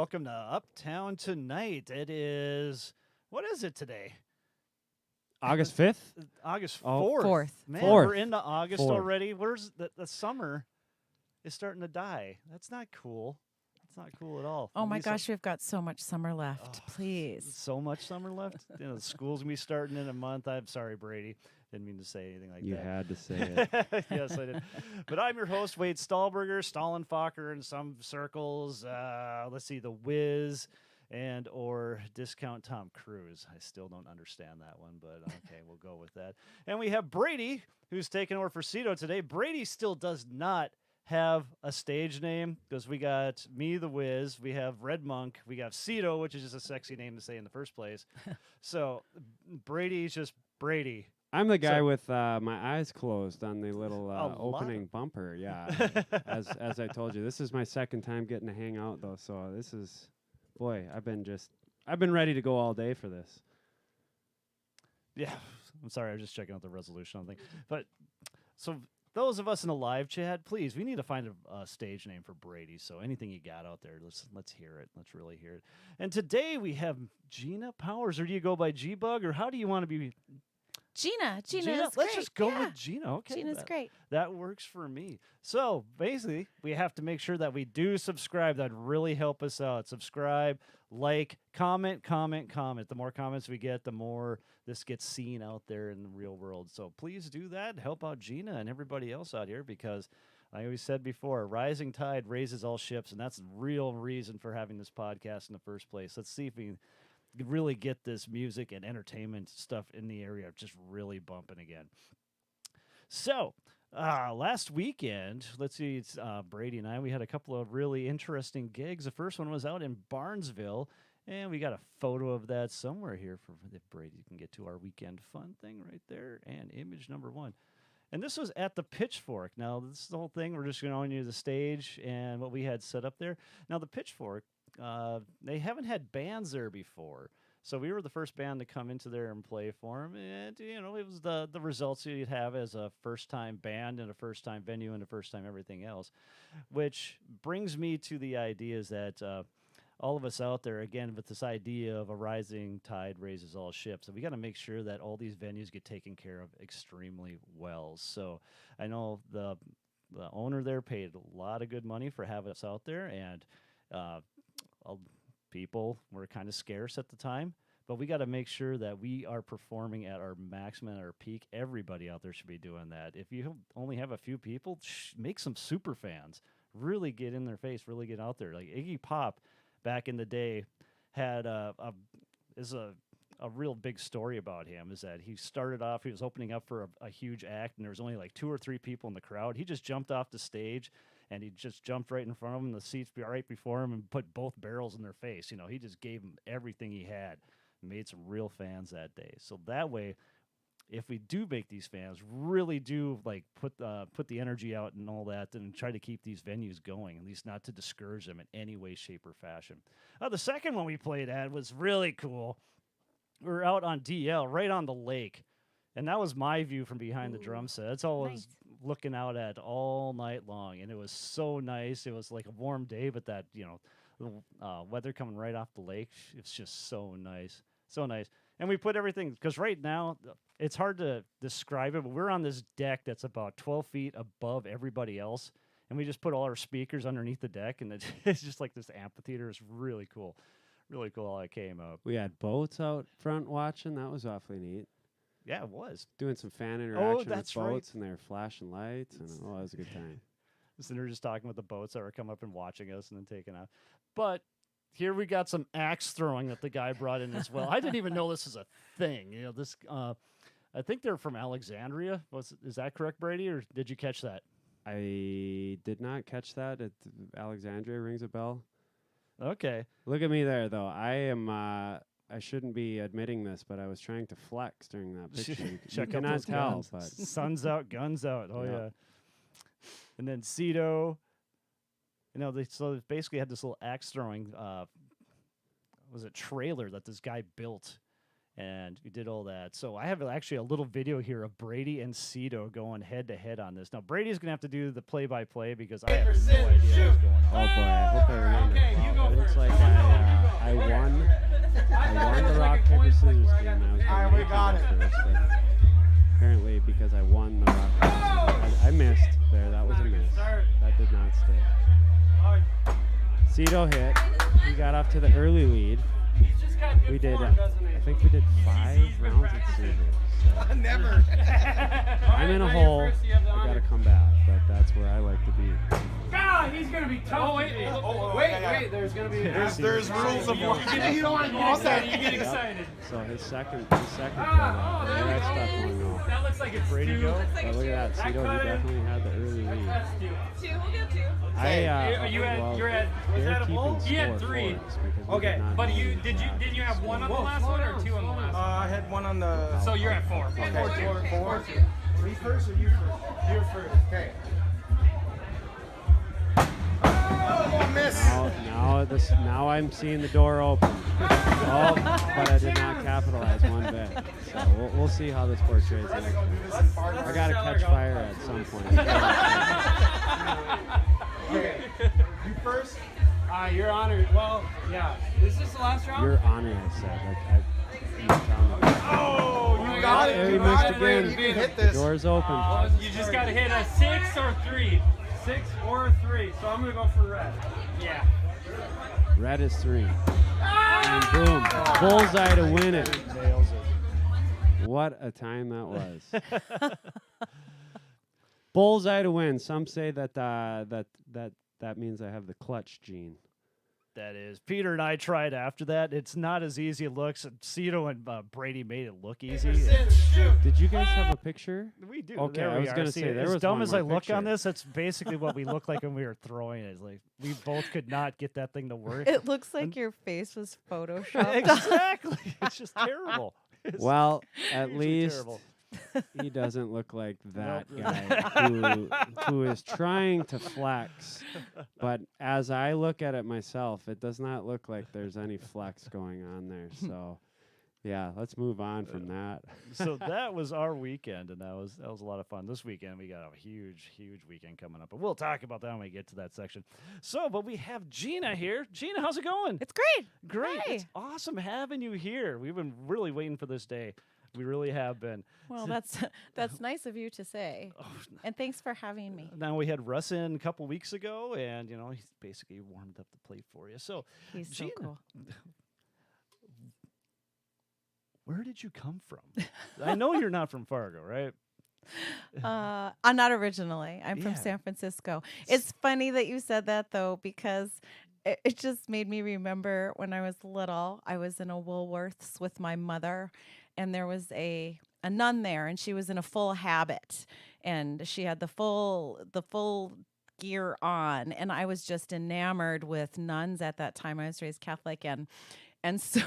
welcome to Uptown Tonight. It is, what is it today? August 5th? August 4th. Oh, 4th. Man, 4th. we're into August 4th. already. Where's the summer is starting to die. That's not cool. That's not cool at all. Oh my Lisa, gosh, we've got so much summer left. Please. so much summer left. The school's going to be starting in a month. I'm sorry, Brady. Didn't mean to say anything like You that. had to say it. Yes, I did. But I'm your host, Wade Stahlberger, Stallenfacher in some circles. Let's see, The Wiz and or Discount Tom Cruise. I still don't understand that one, but okay, we'll go with that. And we have Brady, who's taking over for Cito today. Brady still does not have a stage name because we got me, The Wiz, we have Red Monk, we got Cito, which is just a sexy name to say in the first place. So Brady's just Brady. I'm the guy with my eyes closed on the little lot opening bumper. Yeah. as I told you, this is my second time getting to hang out though. So this is, boy, I've been ready to go all day for this. Yeah, I'm sorry, I was just checking out the resolution on the thing. But so those of us in the live chat, please, we need to find a stage name for Brady. So anything you got out there, let's hear it. Let's really hear it. And today we have Gina Powers, or do you go by G-Bug, or how do you want to be? Gina. Gina, Is let's great. just go Yeah. with Gina. Okay, Gina's great. That works for me. So basically, we have to make sure that we do subscribe. That'd really help us out. Subscribe, like, comment. The more comments we get, the more this gets seen out there in the real world. So please do that. Help out Gina and everybody else out here because I always said before, rising tide raises all ships, and that's the real reason for having this podcast in the first place. Let's see if we can really get this music and entertainment stuff in the area just really bumping again. So last weekend, let's see, it's Brady and I, we had a couple of really interesting gigs. The first one was out in Barnesville, and we got a photo of that somewhere here for if Brady can get to our weekend fun thing right there, and image number 1. And this was at the Pitchfork. Now, this is the whole thing. We're just going to use the stage and what we had set up there. Now, the Pitchfork, they haven't had bands there before. So we were the first band to come into there and play for them. And, you know, it was the results you'd have as a first-time band and a first-time venue and a first-time everything else, which brings me to the idea is that all of us out there, again, with this idea of a rising tide raises all ships. So we got to make sure that all these venues get taken care of extremely well. So I know the owner there paid a lot of good money for having us out there, and people were kind of scarce at the time. But we got to make sure that we are performing at our maximum, at our peak. Everybody out there should be doing that. If you only have a few people, make some super fans. Really get in their face, really get out there. Like Iggy Pop back in the day had a real big story about him is that he started off, he was opening up for a huge act, and there was only like 2 or 3 people in the crowd. He just jumped off the stage, and he just jumped right in front of them, the seats right before him, and put both barrels in their face. You know, he just gave them everything he had, made some real fans that day. So that way, if we do make these fans, really do like put the energy out and all that, and try to keep these venues going, at least not to discourage them in any way, shape, or fashion. The second one we played at was really cool. We were out on DL, right on the lake, and that was my view from behind the drum set. That's all I was looking out at all night long, and it was so nice. It was like a warm day, but that, you know, the weather coming right off the lake, it's just so nice. So nice. And we put everything, because right now, it's hard to describe it, but we're on this deck that's about 12 feet above everybody else, and we just put all our speakers underneath the deck, and it's just like this amphitheater. It's really cool. Really cool how it came up. We had boats out front watching. That was awfully neat. Yeah, it was. Doing some fan interaction that's with right. boats, and they were flashing lights, and that was a good time. So they're just talking with the boats that were coming up and watching us and then taking off. But here we got some axe throwing that the guy brought in as well. I didn't even know this was a thing. You know, this. I think they're from Alexandria. Is that correct, Brady, or did you catch that? I did not catch that. Alexandria rings a bell. Okay. Look at me there, though. I am. I shouldn't be admitting this, but I was trying to flex during that picture. You Check out cannot those tell, guns. but Sun's out, guns out. Oh Yep. yeah. And then Cito. You know, they basically had this little axe throwing. Was a trailer that this guy built, and we did all that. So I have actually a little video here of Brady and Cito going head to head on this. Now Brady's gonna have to do the play-by-play because I have no idea what's going on. Oh boy, I hope I remember. It looks like I won the rock paper scissors game. I was going to make it first, but apparently because I won the rock paper scissors, I missed there. That was a miss. That did not stay. Cito hit. He got off to the early lead. We did, I think we did 5 rounds of scissors. So. Never. I'm in a hole. I got to come back, but that's where I like to be. God, he's gonna be tough. Oh wait, there's gonna be. There's rules of war. You don't want to get excited. You get excited. So his second play, there I stopped going off. That looks like it's Brady two. go. But look at that, Cito, he definitely had the early lead. That's two. We'll get 2. You're at. Was that a bull? He had 3. Okay, but did you have 1 on the last one or 2 on the last one? I had 1 on the. So you're at 4. Okay, 4. 4-2. Me first or you first? You first. Okay. Oh, miss. Now I'm seeing the door open. Oh, but I did not capitalize one bit. So we'll see how this portrays it. I got to catch fire at some point. Okay. You first. You're honored. Well, yeah. Is this the last round? You're honored, I said. Oh, you got it. There he You missed got it. again. You can hit this. Door's open. You just got to hit a 6 or 3. 6 or 3. So I'm going to go for red. Yeah. Red is 3. And boom. Bullseye to win it. Nails it. What a time that was. Bullseye to win. Some say that means I have the clutch gene. That is. Peter and I tried after that. It's not as easy as it looks. Cito and Brady made it look easy. Did you guys have a picture? We do. Okay, There I we was are. gonna See, say, there as was dumb one as I more look on picture. this, that's basically what we look like when we were throwing it. It's like we both could not get that thing to work. It looks like your face was photoshopped. Exactly. It's just terrible. It's Well, at hugely least terrible. he doesn't look like that Nope. guy who is trying to flex. But as I look at it myself, it does not look like there's any flex going on there. So, yeah, let's move on from that. So that was our weekend, and that was a lot of fun. This weekend we got a huge weekend coming up, but we'll talk about that when we get to that section. So, but we have Gina here. Gina, how's it going? It's great. Great. Hi. It's awesome having you here. We've been really waiting for this day. We really have been. Well, that's nice of you to say. And thanks for having me. Now we had Russ in a couple weeks ago, and he's basically warmed up the plate for you. So, He's so Gina, cool. where did you come from? I know you're not from Fargo, right? I'm not originally. I'm from Yeah. San Francisco. It's funny that you said that, though, because it just made me remember when I was little. I was in a Woolworths with my mother, and there was a nun there, and she was in a full habit, and she had the full gear on, and I was just enamored with nuns at that time. I was raised Catholic, and so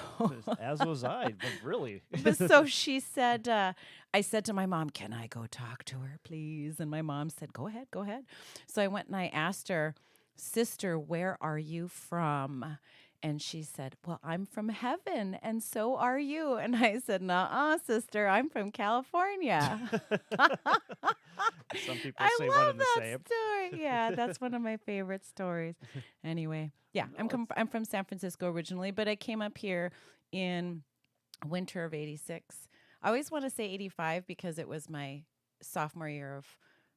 As was I, but really. but so she said, I said to my mom, "Can I go talk to her, please?" And my mom said, "Go ahead, go ahead." So I went and I asked her, "Sister, where are you from?" And she said, "Well, I'm from heaven, and so are you." And I said, "Nuh-uh, sister, I'm from California." Some people I say one love and the that same. story. Yeah, that's one of my favorite stories. Anyway, yeah, I'm from San Francisco originally, but I came up here in winter of '86. I always want to say '85 because it was my sophomore year of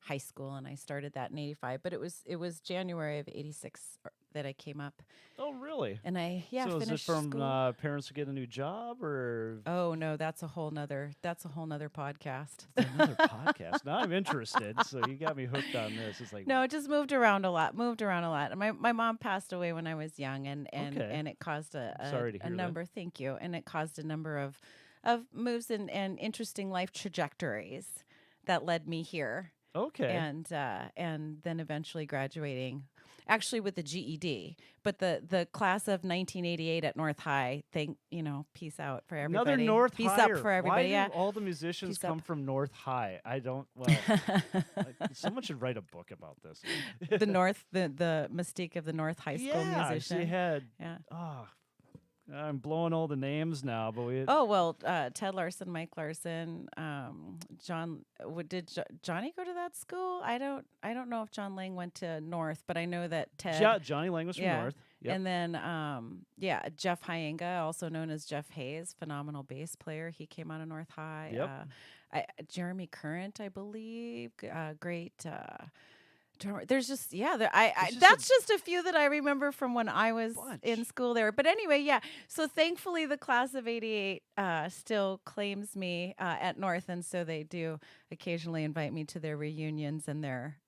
high school, and I started that in '85. But it was January of '86 that I came up, Oh, really? and I So is it finished from school. parents to get a new job, or Oh no, that's a whole nother podcast. another podcast? Now I'm interested. So you got me hooked on this. It's like No, it just moved around a lot. And my mom passed away when I was young, and Okay. and it caused a Sorry to hear that. number. Thank you. And it caused a number of moves and interesting life trajectories that led me here, okay. and then eventually graduating. Actually, with the GED, but the class of 1988 at North High. Peace out for everybody. Another North Peace Higher. up for everybody. Why Yeah. do all the musicians Peace up. come from North High? I don't. Well, someone should write a book about this. the mystique of the North High School yeah, musician. she had. Yeah. Oh, I'm blowing all the names now, but we. Oh well, Ted Larson, Mike Larson, John. Johnny go to that school? I don't know if John Lang went to North, but I know that Ted. Johnny Lang was from Yeah. North. Yep. And then, Jeff Hyenga, also known as Jeff Hayes, phenomenal bass player. He came out of North High. Yep. Jeremy Current, I believe, great. There's just that's just a few that I remember from when I was in school there. But anyway, yeah. So thankfully, the class of '88 still claims me at North, and so they do occasionally invite me to their reunions and their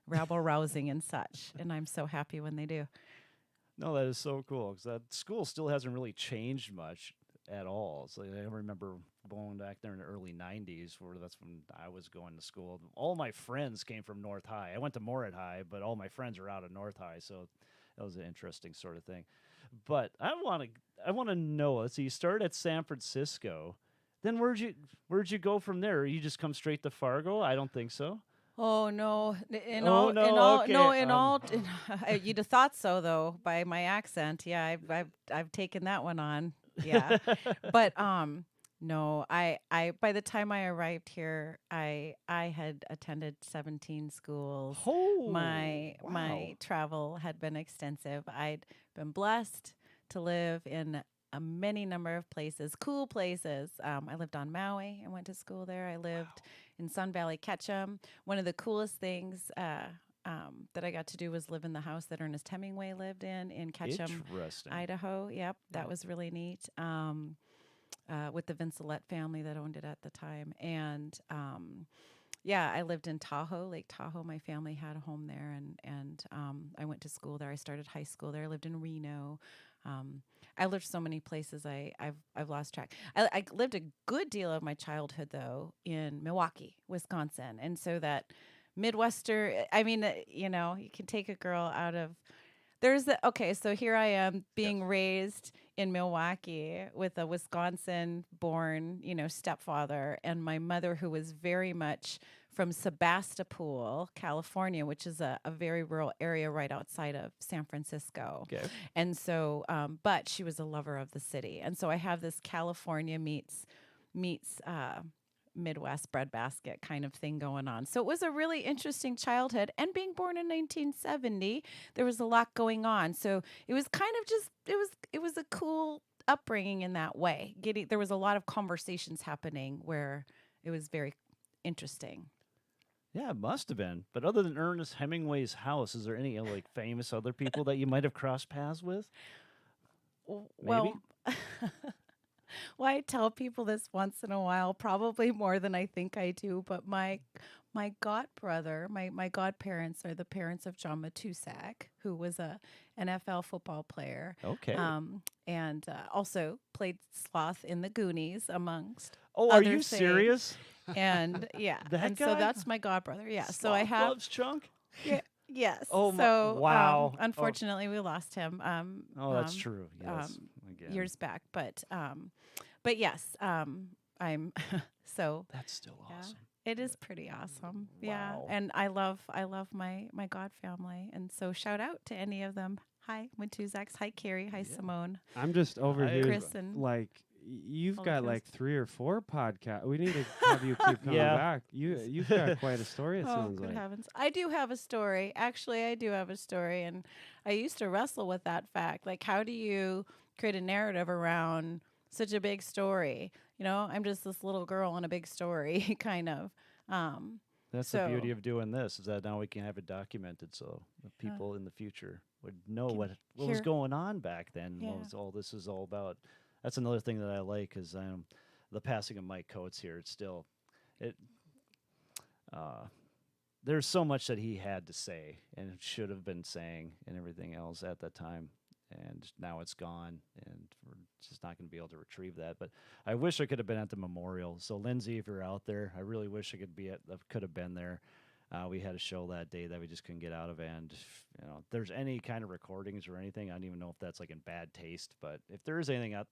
rabble rousing and such. And I'm so happy when they do. No, that is so cool because that school still hasn't really changed much at all. So I remember going back there in the early 90s where that's when I was going to school. All my friends came from North High. I went to Moorhead High, but all my friends are out of North High. So that was an interesting sort of thing. But I want to know, let's see, you started at San Francisco. Then where'd you go from there? You just come straight to Fargo? I don't think so. Oh no! You'd have thought so though by my accent. Yeah, I've taken that one on. Yeah, but no. I by the time I arrived here, I had attended 17 schools. Oh, my travel had been extensive. I'd been blessed to live in a many number of places, cool places. I lived on Maui. I went to school there. I lived in Sun Valley, Ketchum. One of the coolest things that I got to do was live in the house that Ernest Hemingway lived in Ketchum, Idaho. Yep, that was really neat. With the Vincelette family that owned it at the time. And I lived in Tahoe, Lake Tahoe. My family had a home there, and I went to school there. I started high school there. I lived in Reno. I lived so many places. I've lost track. I lived a good deal of my childhood though in Milwaukee, Wisconsin, and so that Midwestern. I mean, you can take a girl out of. So here I am being raised in Milwaukee with a Wisconsin-born, stepfather, and my mother who was very much from Sebastopol, California, which is a very rural area right outside of San Francisco. Okay. And so, but she was a lover of the city. And so I have this California meets Midwest breadbasket kind of thing going on. So it was a really interesting childhood. And being born in 1970, there was a lot going on. So it was kind of just, it was a cool upbringing in that way. There was a lot of conversations happening where it was very interesting. Yeah, it must have been. But other than Ernest Hemingway's house, is there any famous other people that you might have crossed paths with? Well, well, I tell people this once in a while, probably more than I think I do. But my godbrother, my godparents are the parents of John Matusak, who was a NFL football player. Okay. And also played Sloth in the Goonies, amongst. Oh, other are you things. serious? And yeah, that guy? So that's my godbrother. Yeah, Sloth so I have loves Chunk. Yeah, yes. Oh, so wow. Unfortunately, we lost him. That's true. Yes. Again. Years back, but yes, I'm so. That's still awesome. It is pretty awesome. Wow. Yeah, and I love my god family, and so shout out to any of them. Hi, Matuzaks. Hi, Carrie. Hi, Simone. I'm just over here, Chris and you've all got the like 3 or 4 podcasts. We need to have you keep coming back. You've got quite a story. It sounds good like. heavens! I do have a story. Actually, I do have a story, and I used to wrestle with that fact. Like, how do you create a narrative around such a big story? I'm just this little girl in a big story, kind of. That's the beauty of doing this, is that now we can have it documented so the people in the future would know what was going on back then, what was all this is all about. That's another thing that I like is the passing of Mike Coates here. It's still, there's so much that he had to say and should have been saying and everything else at that time. And now it's gone, and we're just not going to be able to retrieve that. But I wish I could have been at the memorial. So, Lindsay, if you're out there, I really wish I could have been there. We had a show that day that we just couldn't get out of, and if there's any kind of recordings or anything, I don't even know if that's like in bad taste. But if there is anything out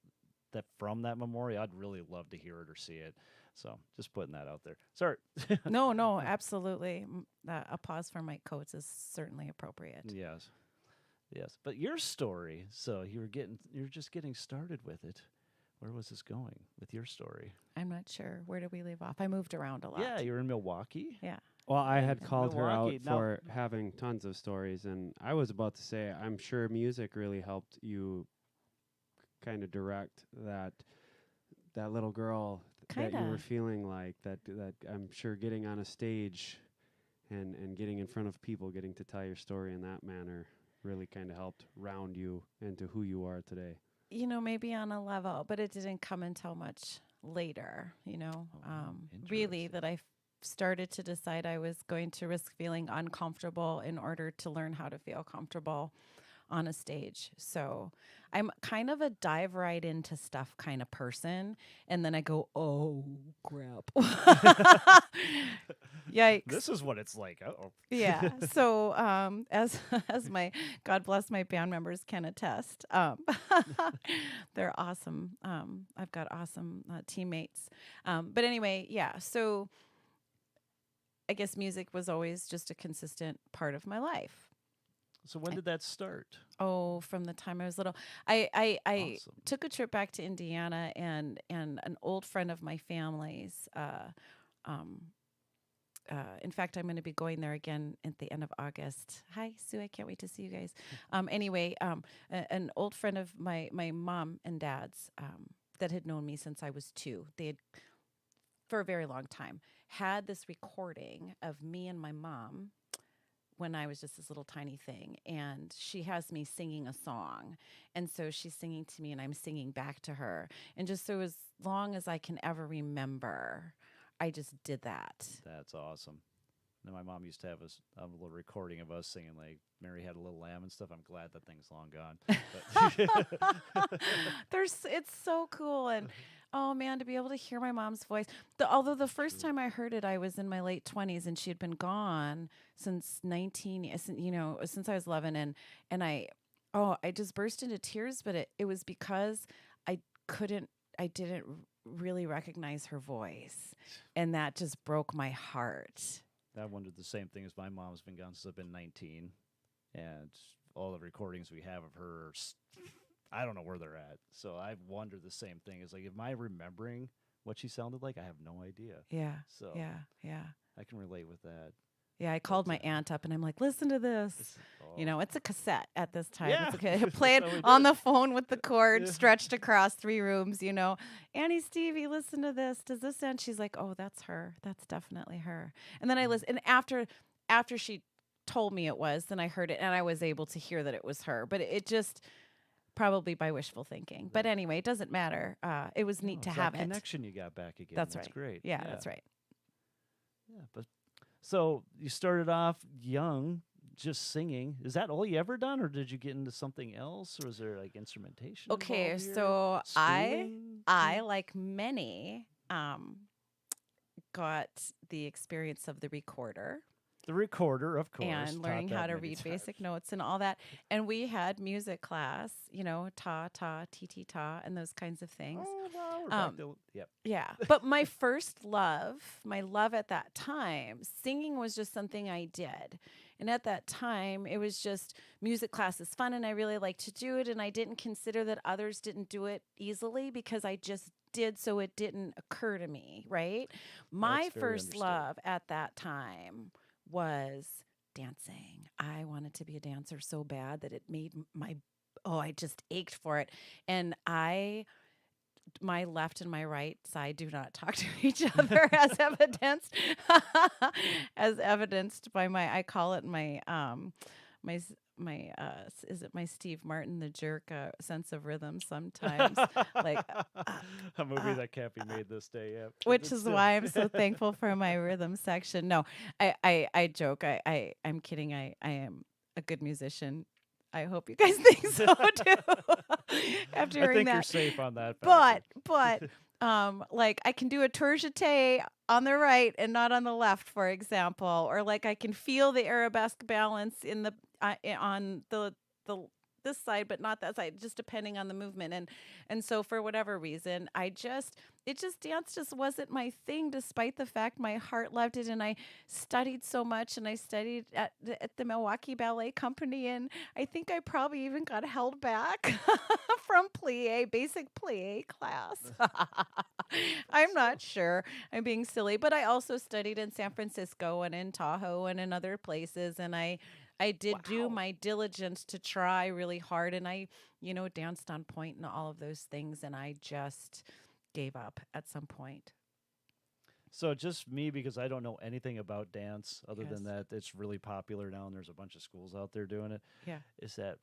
that from that memorial, I'd really love to hear it or see it. So, just putting that out there. Sorry. No, absolutely. A pause for Mike Coates is certainly appropriate. Yes. Yes, but your story. So you're just getting started with it. Where was this going with your story? I'm not sure. Where did we leave off? I moved around a lot. Yeah, you're in Milwaukee. Yeah. Well, I had called her out Milwaukee. Now- for having tons of stories, and I was about to say, I'm sure music really helped you kind of direct that little girl that you were feeling like, that I'm sure getting on a stage and getting in front of people, getting to tell your story in that manner really kind of helped round you into who you are today. You know, maybe on a level, but it didn't come until much later, you know, really that I started to decide I was going to risk feeling uncomfortable in order to learn how to feel comfortable on a stage. So I'm kind of a dive right into stuff kind of person. And then I go, oh, crap. Yikes. This is what it's like. Uh-oh. Yeah. So as my God bless my band members can attest, they're awesome. I've got awesome teammates. But anyway, yeah. So I guess music was always just a consistent part of my life. So when did that start? Oh, from the time I was little. I Awesome. took a trip back to Indiana, and an old friend of my family's. In fact, I'm going to be going there again at the end of August. Hi, Sue. I can't wait to see you guys. Anyway, an old friend of my mom and dad's that had known me since I was 2. They had, for a very long time, had this recording of me and my mom when I was just this little tiny thing, and she has me singing a song, and so she's singing to me and I'm singing back to her, and just so as long as I can ever remember, I just did that. That's awesome. And my mom used to have a little recording of us singing like Mary Had a Little Lamb and stuff. I'm glad that thing's long gone. It's so cool, and oh man, to be able to hear my mom's voice. Although the first time I heard it, I was in my late 20s, and she had been gone since since I was 11, and I just burst into tears. But it was because I didn't really recognize her voice, and that just broke my heart. I wondered the same thing as my mom's been gone since I've been 19, and all the recordings we have of her, I don't know where they're at. So I've wondered the same thing. It's like, am I remembering what she sounded like? I have no idea. Yeah. So Yeah. I can relate with that. Yeah, I called my aunt up and I'm like, listen to this. You know, it's a cassette at this time. Yeah. It's okay. Play it on the phone with the cord stretched across 3 rooms, you know. Annie, Stevie, listen to this. Does this end? She's like, oh, that's her. That's definitely her. And then I listened. And after she told me it was, then I heard it and I was able to hear that it was her. But it just, probably by wishful thinking. But anyway, it doesn't matter. It was neat to have that it. connection you got back again. That's That's right. great. Yeah, that's right. Yeah, but so you started off young, just singing. Is that all you ever done, or did you get into something else, or was there like instrumentation? Okay, involved here? so Schooling? I like many got the experience of the recorder The recorder, of course, and learning taught how that to many read times. basic notes and all that. And we had music class, you know, ta ta ti ti ta and those kinds of things. Oh, wow, we're back to- yep. Yeah. But my first love, my love at that time, singing was just something I did. And at that time, it was just music class is fun and I really liked to do it. And I didn't consider that others didn't do it easily because I just did, so it didn't occur to me, right? My That's very first understood. love at that time was dancing. I wanted to be a dancer so bad that it made I just ached for it. And my left and my right side do not talk to each other as evidenced by I call it my is it my Steve Martin the Jerk sense of rhythm sometimes like A movie that can't be made this day, yeah. which is why I'm so thankful for my rhythm section. No, I joke. I'm kidding. I am a good musician. I hope you guys think so too. After hearing I think that, you're safe on that. but factor. like I can do a tour jeté on the right and not on the left, for example, or like I can feel the arabesque balance in the on the this side, but not that side, just depending on the movement. And so for whatever reason, dance just wasn't my thing, despite the fact my heart loved it. And I studied so much, and I studied at the Milwaukee Ballet Company. And I think I probably even got held back from basic plie class. I'm not sure. I'm being silly, but I also studied in San Francisco and in Tahoe and in other places. And I did do my diligence to try really hard. And I, danced on point and all of those things. And I just gave up at some point. So just me, because I don't know anything about dance other than that it's really popular now and there's a bunch of schools out there doing it. Yeah. Is that,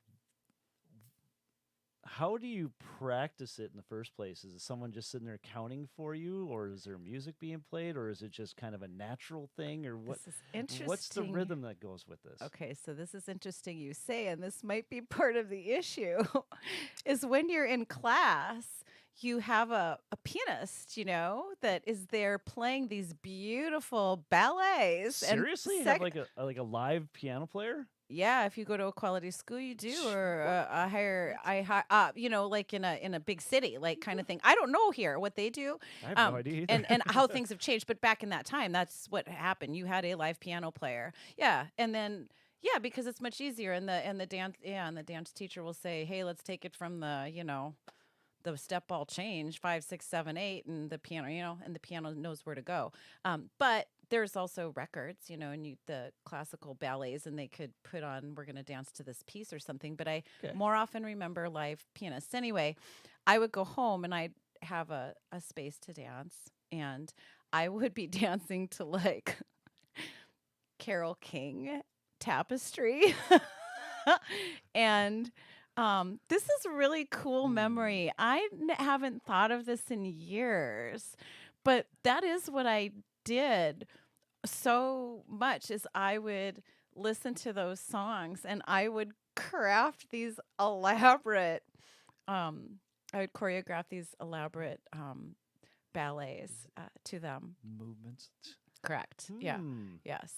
how do you practice it in the first place? Is it someone just sitting there counting for you, or is there music being played, or is it just kind of a natural thing, or what? This is interesting. What's the rhythm that goes with this? Okay, so this is interesting you say, and this might be part of the issue, is when you're in class, you have a pianist, that is there playing these beautiful ballets. Seriously? You have like a live piano player? Yeah, if you go to a quality school, you do, or a higher, like in a big city, like kind of thing. I don't know here what they do. I have no idea either. and how things have changed. But back in that time, that's what happened. You had a live piano player. Yeah, and then because it's much easier, and the dance teacher will say, hey, let's take it from the step ball change 5, 6, 7, 8, and the piano, and the piano knows where to go. But there's also records, and the classical ballets, and they could put on, we're going to dance to this piece or something. But I more often remember live pianists. Anyway, I would go home and I'd have a space to dance, and I would be dancing to like Carole King, Tapestry. And this is a really cool memory. I haven't thought of this in years, but that is what I did so much, is I would listen to those songs and I would craft these elaborate, I would choreograph these elaborate ballets to them. Movements. Correct. Yeah. Yes.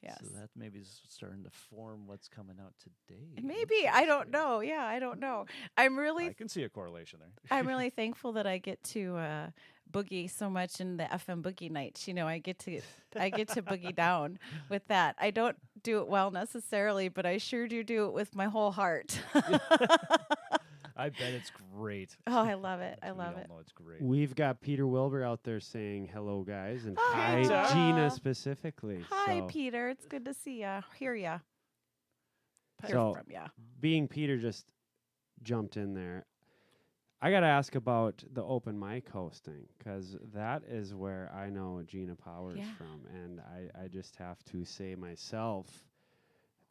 Yes. So that maybe is starting to form what's coming out today. Maybe. I don't know. Yeah, I don't know. I can see a correlation there. I'm really thankful that I get to boogie so much in the FM boogie nights. I get to boogie down with that. I don't do it well necessarily, but I sure do it with my whole heart. I bet it's great. Oh, I love it. I love it. Know it's great. We've got Peter Wilbur out there saying hello, guys, and Hi, hi, Gina specifically. Hi, so, Peter. It's good to see ya. Hear ya. So, from ya. Being Peter just jumped in there, I got to ask about the open mic hosting, because that is where I know Gina Powers from, and I just have to say myself,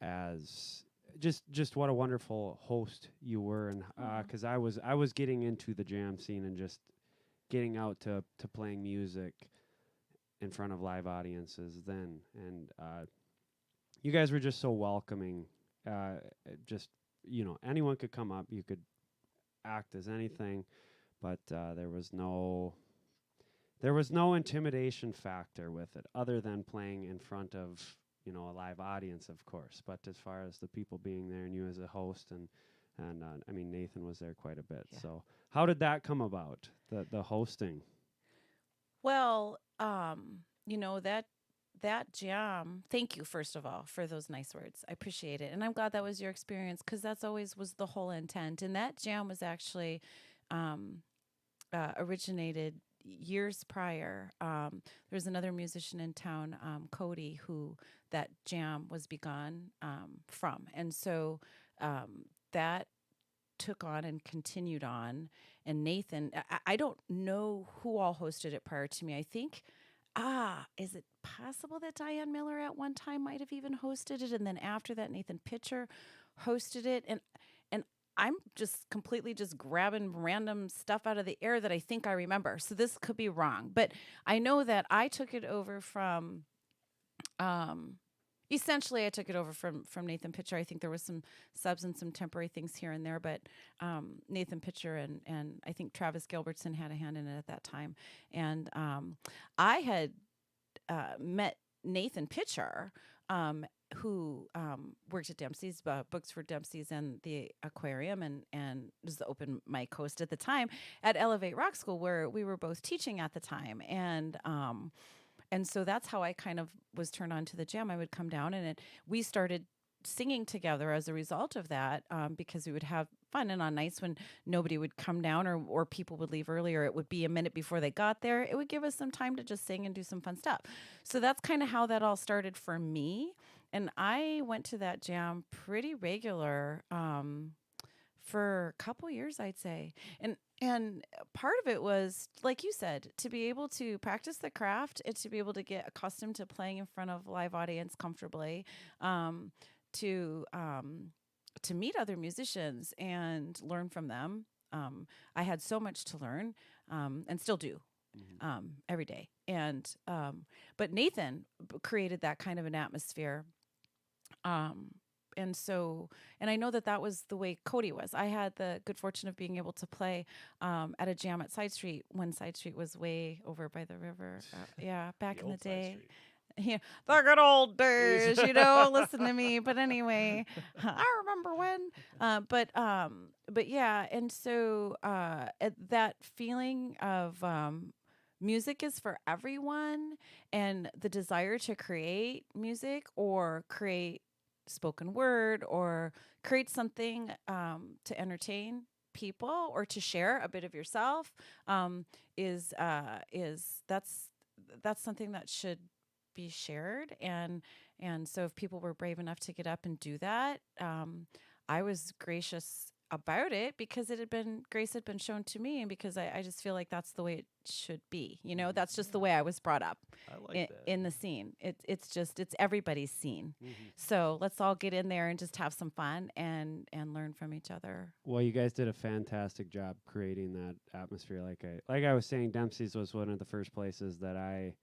as just what a wonderful host you were, and because I was getting into the jam scene and just getting out to playing music in front of live audiences then, and you guys were just so welcoming. Just anyone could come up, you could act as anything, but there was no intimidation factor with it, other than playing in front of a live audience, of course. But as far as the people being there and you as a host, and I mean, Nathan was there quite a bit. Yeah. So how did that come about, the hosting? Well, that jam, thank you, first of all, for those nice words. I appreciate it. And I'm glad that was your experience, because that's always was the whole intent. And that jam was actually originated years prior. There's another musician in town, Cody, who that jam was begun from. And so that took on and continued on. And Nathan, I don't know who all hosted it prior to me. I think, is it possible that Diane Miller at one time might have even hosted it? And then after that, Nathan Pitcher hosted it. And I'm just completely just grabbing random stuff out of the air that I think I remember. So this could be wrong. But I know that I took it over from, essentially I took it over from Nathan Pitcher. I think there was some subs and some temporary things here and there, but Nathan Pitcher and I think Travis Gilbertson had a hand in it at that time. And I had met Nathan Pitcher who worked at Dempsey's, Books for Dempsey's and the Aquarium, and was the open mic host at the time at Elevate Rock School, where we were both teaching at the time. And so that's how I kind of was turned on to the jam. I would come down, and we started singing together as a result of that, because we would have fun. And on nights when nobody would come down, or people would leave early, or it would be a minute before they got there, it would give us some time to just sing and do some fun stuff. So that's kind of how that all started for me. And I went to that jam pretty regular for a couple years, I'd say. And part of it was, like you said, to be able to practice the craft and to be able to get accustomed to playing in front of a live audience comfortably, to meet other musicians and learn from them. I had so much to learn, and still do. Every day. And but Nathan created that kind of an atmosphere. And I know that was the way Cody was. I had the good fortune of being able to play at a jam at Side Street when Side Street was way over by the river. Back in the day. Yeah, the good old days, listen to me. But anyway, I remember when. But yeah, and so that feeling of music is for everyone, and the desire to create music or create spoken word or create something to entertain people or to share a bit of yourself is that's something that should be shared. And so if people were brave enough to get up and do that, I was gracious about it because grace had been shown to me, and because I just feel like that's the way it should be. That's just the way I was brought up in the scene. It's everybody's scene. So let's all get in there and just have some fun and learn from each other. Well, you guys did a fantastic job creating that atmosphere. Like I was saying, Dempsey's was one of the first places that I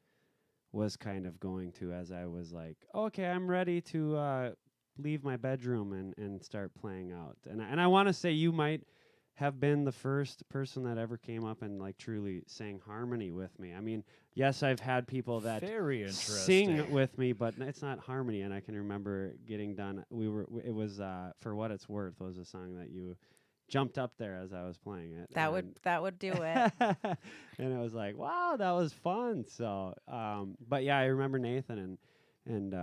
was kind of going to as I was like, okay, I'm ready to leave my bedroom and start playing out. And I want to say you might have been the first person that ever came up and like truly sang harmony with me. I mean, yes, I've had people that Very sing with me, but it's not harmony. And I can remember getting done. It was For What It's Worth was a song that you jumped up there as I was playing it. That would do it. And it was like, wow, that was fun. So, but yeah, I remember Nathan and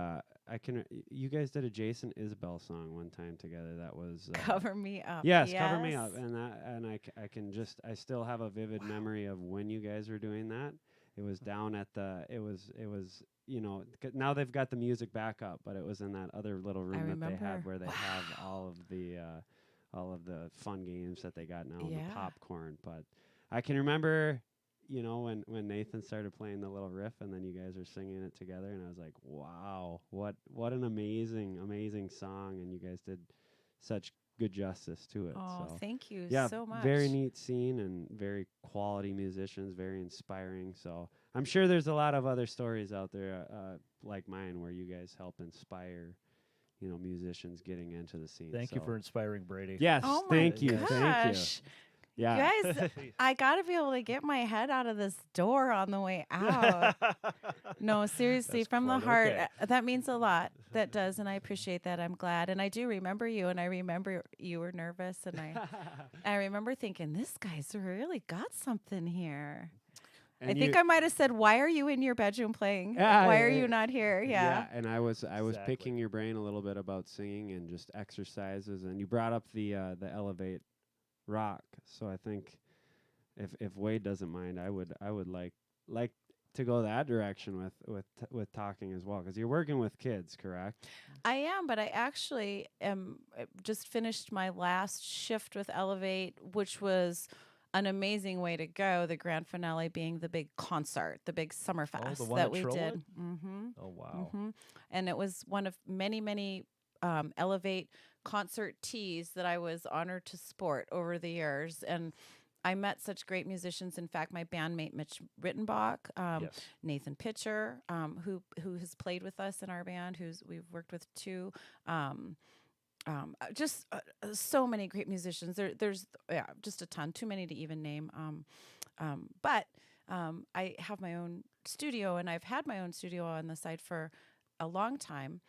you guys did a Jason Isbell song one time together. That was Cover Me Up. Yes, Cover Me Up. I still have a vivid memory of when you guys were doing that. It was down at now they've got the music back up, but it was in that other little room that they had where they have all of the fun games that they got now, and the popcorn. But I can remember, when Nathan started playing the little riff and then you guys are singing it together, and I was like, wow, what an amazing song, and you guys did such good justice to it. Oh, so, thank you so much. Very neat scene and very quality musicians, very inspiring. So I'm sure there's a lot of other stories out there like mine where you guys help inspire musicians getting into the scene. Thank you for inspiring Brady. Yes, oh thank you. Gosh. Thank you. Yeah. Guys, I got to be able to get my head out of this door on the way out. No, seriously, That's from the quite heart. okay. That means a lot. That does, and I appreciate that. I'm glad. And I do remember you, and I remember you were nervous, and I remember thinking, this guy's really got something here. And I think I might have said, "Why are you in your bedroom playing? Why are you not here?" Yeah. And I was Exactly. picking your brain a little bit about singing and just exercises, and you brought up the Elevate Rock. So I think if Wade doesn't mind, I would like to go that direction with talking as well, because you're working with kids, correct? I am, but I actually just finished my last shift with Elevate, which was an amazing way to go. The grand finale being the big concert, the big Summerfest the one that at we Trollwood? did. Oh, wow. And it was one of many Elevate concert tees that I was honored to sport over the years. And I met such great musicians. In fact, my bandmate Mitch Rittenbach, Yes. Nathan Pitcher, who has played with us in our band, we've worked with too. Just so many great musicians. There's just a ton, too many to even name. But I have my own studio, and I've had my own studio on the side for a long time.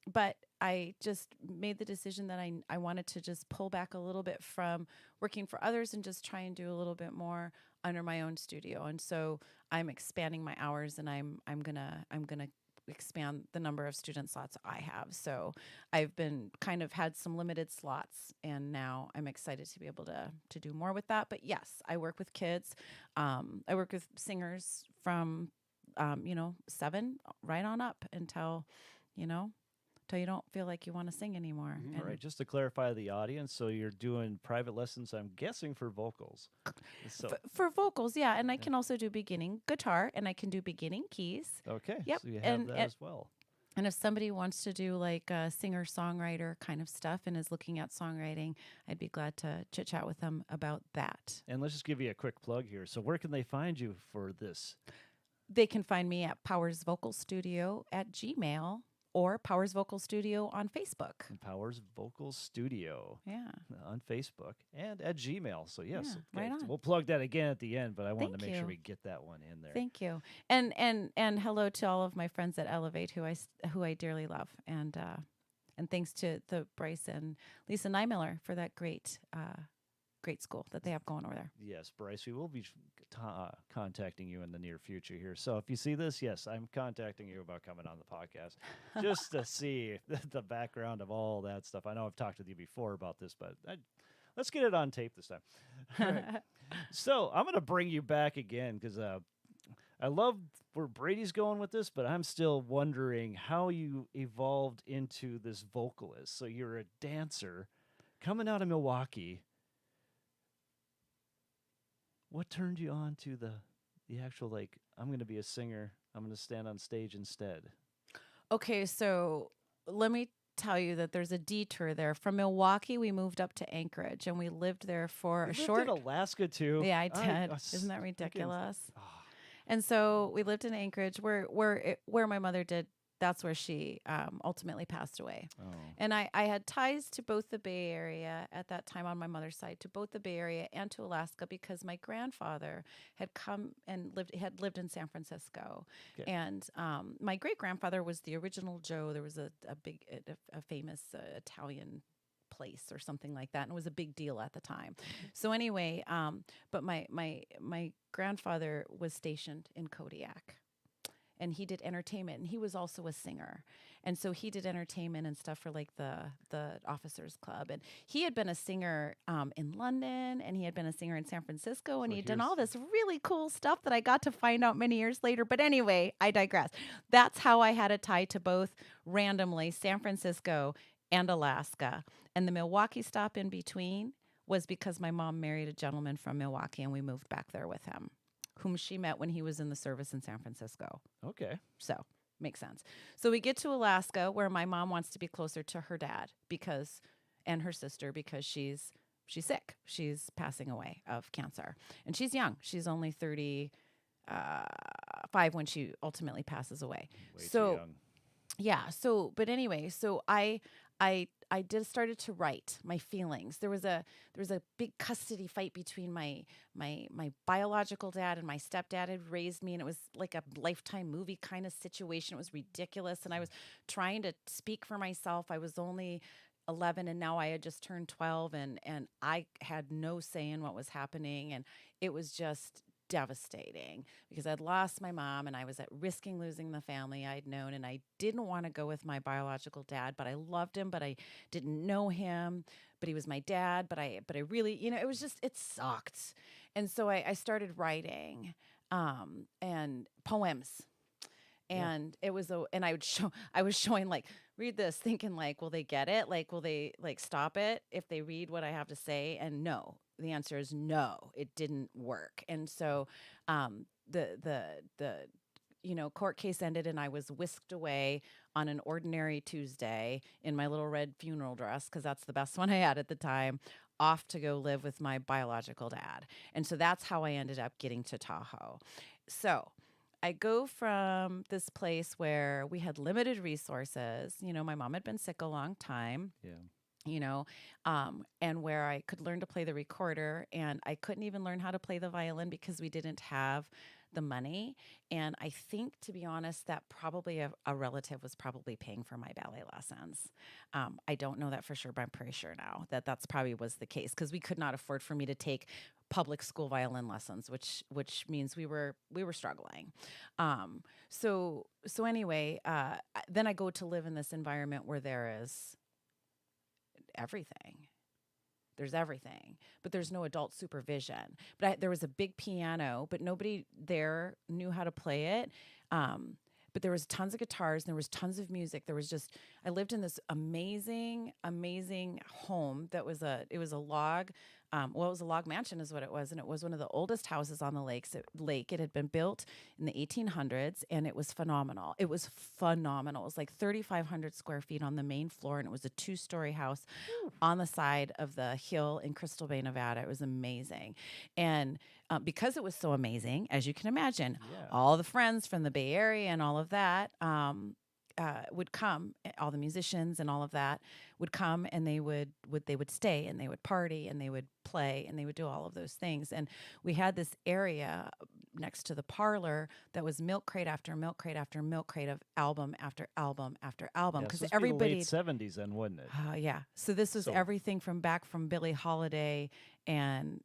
But I just made the decision that I wanted to just pull back a little bit from working for others and just try and do a little bit more under my own studio. And so I'm expanding my hours, and I'm gonna expand the number of student slots I have. So I've been kind of had some limited slots, and now I'm excited to be able to do more with that. But yes, I work with kids. I work with singers from 7 right on up until you don't feel like you want to sing anymore. All right, just to clarify the audience, so you're doing private lessons, I'm guessing, for vocals. So For vocals, yeah, and I can also do beginning guitar, and I can do beginning keys. okay, Yep, so you have that as well. And if somebody wants to do like a singer-songwriter kind of stuff and is looking at songwriting, I'd be glad to chit-chat with them about that. And let's just give you a quick plug here. So where can they find you for this? They can find me at Powers Vocal Studio at Gmail, or Powers Vocal Studio on Facebook. Powers Vocal Studio. Yeah. On Facebook and at Gmail. So yes, Yeah, right on. We'll plug that again at the end, but I wanted Thank to make sure you. we get that one in there. Thank you. And hello to all of my friends at Elevate who I dearly love. And thanks to the Bryce and Lisa Nymiller for that great school that they have going over there. Yes, Bryce, we will be contacting you in the near future here. So if you see this, yes, I'm contacting you about coming on the podcast just to see the background of all that stuff. I know I've talked with you before about this, but let's get it on tape this time. All right. So I'm going to bring you back again because I love where Brady's going with this, but I'm still wondering how you evolved into this vocalist. So you're a dancer coming out of Milwaukee. What turned you on to the actual, like, I'm going to be a singer, I'm going to stand on stage instead? Okay, so let me tell you that there's a detour there. From Milwaukee, we moved up to Anchorage, and we lived there for You a lived short. in Alaska too. Yeah, I did. Isn't that ridiculous? And so we lived in Anchorage, where my mother did. That's where she ultimately passed away. Oh. And I had ties to both the Bay Area at that time on my mother's side, to both the Bay Area and to Alaska, because my grandfather had come and lived in San Francisco. Okay. And my great-grandfather was the original Joe. There was a famous Italian place or something like that, and it was a big deal at the time. So anyway, but my grandfather was stationed in Kodiak. And he did entertainment, and he was also a singer. And so he did entertainment and stuff for like the Officers Club. And he had been a singer in London, and he had been a singer in San Francisco, and So he had done all here's- this really cool stuff that I got to find out many years later. But anyway, I digress. That's how I had a tie to both, randomly, San Francisco and Alaska. And the Milwaukee stop in between was because my mom married a gentleman from Milwaukee, and we moved back there with him, whom she met when he was in the service in San Francisco. Okay. So, makes sense. So we get to Alaska, where my mom wants to be closer to her dad and her sister, because she's sick. She's passing away of cancer. And she's young. She's only 35 when she ultimately passes away. Way So too young. yeah. So, but anyway, so I started to write my feelings. There was a big custody fight between my biological dad and my stepdad had raised me, and it was like a Lifetime movie kind of situation. It was ridiculous, and I was trying to speak for myself. I was only 11, and now I had just turned 12, and I had no say in what was happening, and it was just devastating because I'd lost my mom, and I was at risking losing the family I'd known, and I didn't want to go with my biological dad, but I loved him, but I didn't know him, but he was my dad, but I really, it was just, it sucked. And so I started writing and poems. And it was and I was showing, like, read this, thinking, like, will they get it? Like, will they, like, stop it if they read what I have to say? And no, the answer is no, it didn't work. And so the court case ended, and I was whisked away on an ordinary Tuesday in my little red funeral dress, because that's the best one I had at the time, off to go live with my biological dad. And so that's how I ended up getting to Tahoe. So I go from this place where we had limited resources. My mom had been sick a long time. Yeah. And where I could learn to play the recorder, and I couldn't even learn how to play the violin because we didn't have the money. And I think, to be honest, that probably a relative was probably paying for my ballet lessons. I don't know that for sure, but I'm pretty sure now that that's probably was the case, because we could not afford for me to take public school violin lessons, which means we were struggling. So anyway, then I go to live in this environment where there is everything. There's everything, but there's no adult supervision. But there was a big piano, but nobody there knew how to play it. But there was tons of guitars, and there was tons of music. I lived in this amazing, amazing home that was it was a log mansion is what it was. And it was one of the oldest houses on the lake. It had been built in the 1800s, and it was phenomenal. It was like 3,500 square feet on the main floor, and it was a 2-story house on the side of the hill in Crystal Bay, Nevada. It was amazing. And because it was so amazing, as you can imagine, all the friends from the Bay Area and all of that would come. All the musicians and all of that would come, and they would stay, and they would party, and they would play, and they would do all of those things. And we had this area next to the parlor that was milk crate after milk crate after milk crate of album after album after album, because everybody late 70s then, wouldn't it? Yeah. So this was everything from Billie Holiday and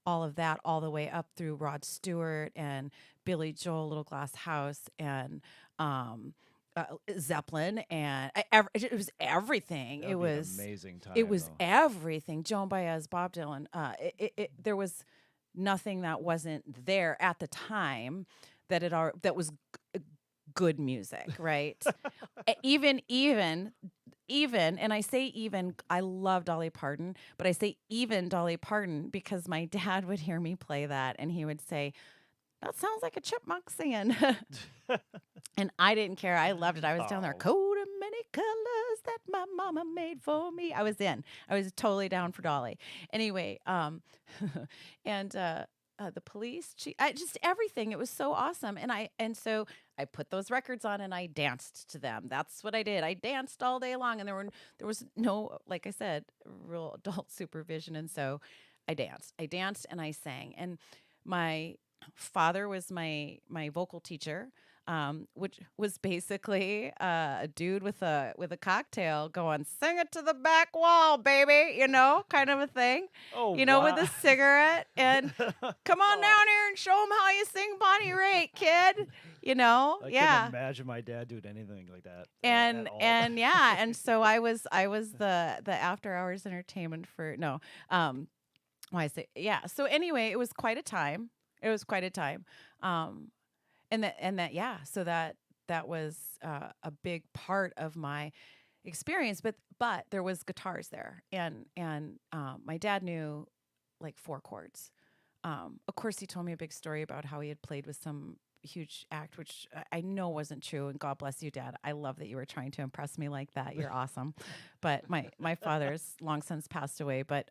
all of that, all the way up through Rod Stewart and Billy Joel, Little Glass House, and Zeppelin, and it was everything. That'd It be an was amazing time. It was everything. Joan Baez, Bob Dylan. There was nothing that wasn't there at the time that was good music, right? even, and I say even, I love Dolly Parton, but I say even Dolly Parton because my dad would hear me play that, and he would say, "That sounds like a chipmunk singing." And I didn't care. I loved it. I was down there, coat of many colors that my mama made for me. I was totally down for Dolly. Anyway, and the police, just everything. It was so awesome. And so I put those records on and I danced to them. That's what I did. I danced all day long, and there was no, like I said, real adult supervision. And so I danced and I sang. And my father was my vocal teacher, which was basically a dude with a cocktail going, "Sing it to the back wall, baby," kind of a thing. Oh, with wow. a cigarette, and "Come on down here and show them how you sing Bonnie Raitt, kid." I couldn't imagine my dad doing anything like that. And at all. and so I was the after hours entertainment for So anyway, it was quite a time. So that was a big part of my experience, but there was guitars there, and my dad knew like 4 chords. Of course, he told me a big story about how he had played with some huge act, which I know wasn't true, and God bless you, Dad. I love that you were trying to impress me like that. You're awesome. But my father's long since passed away, but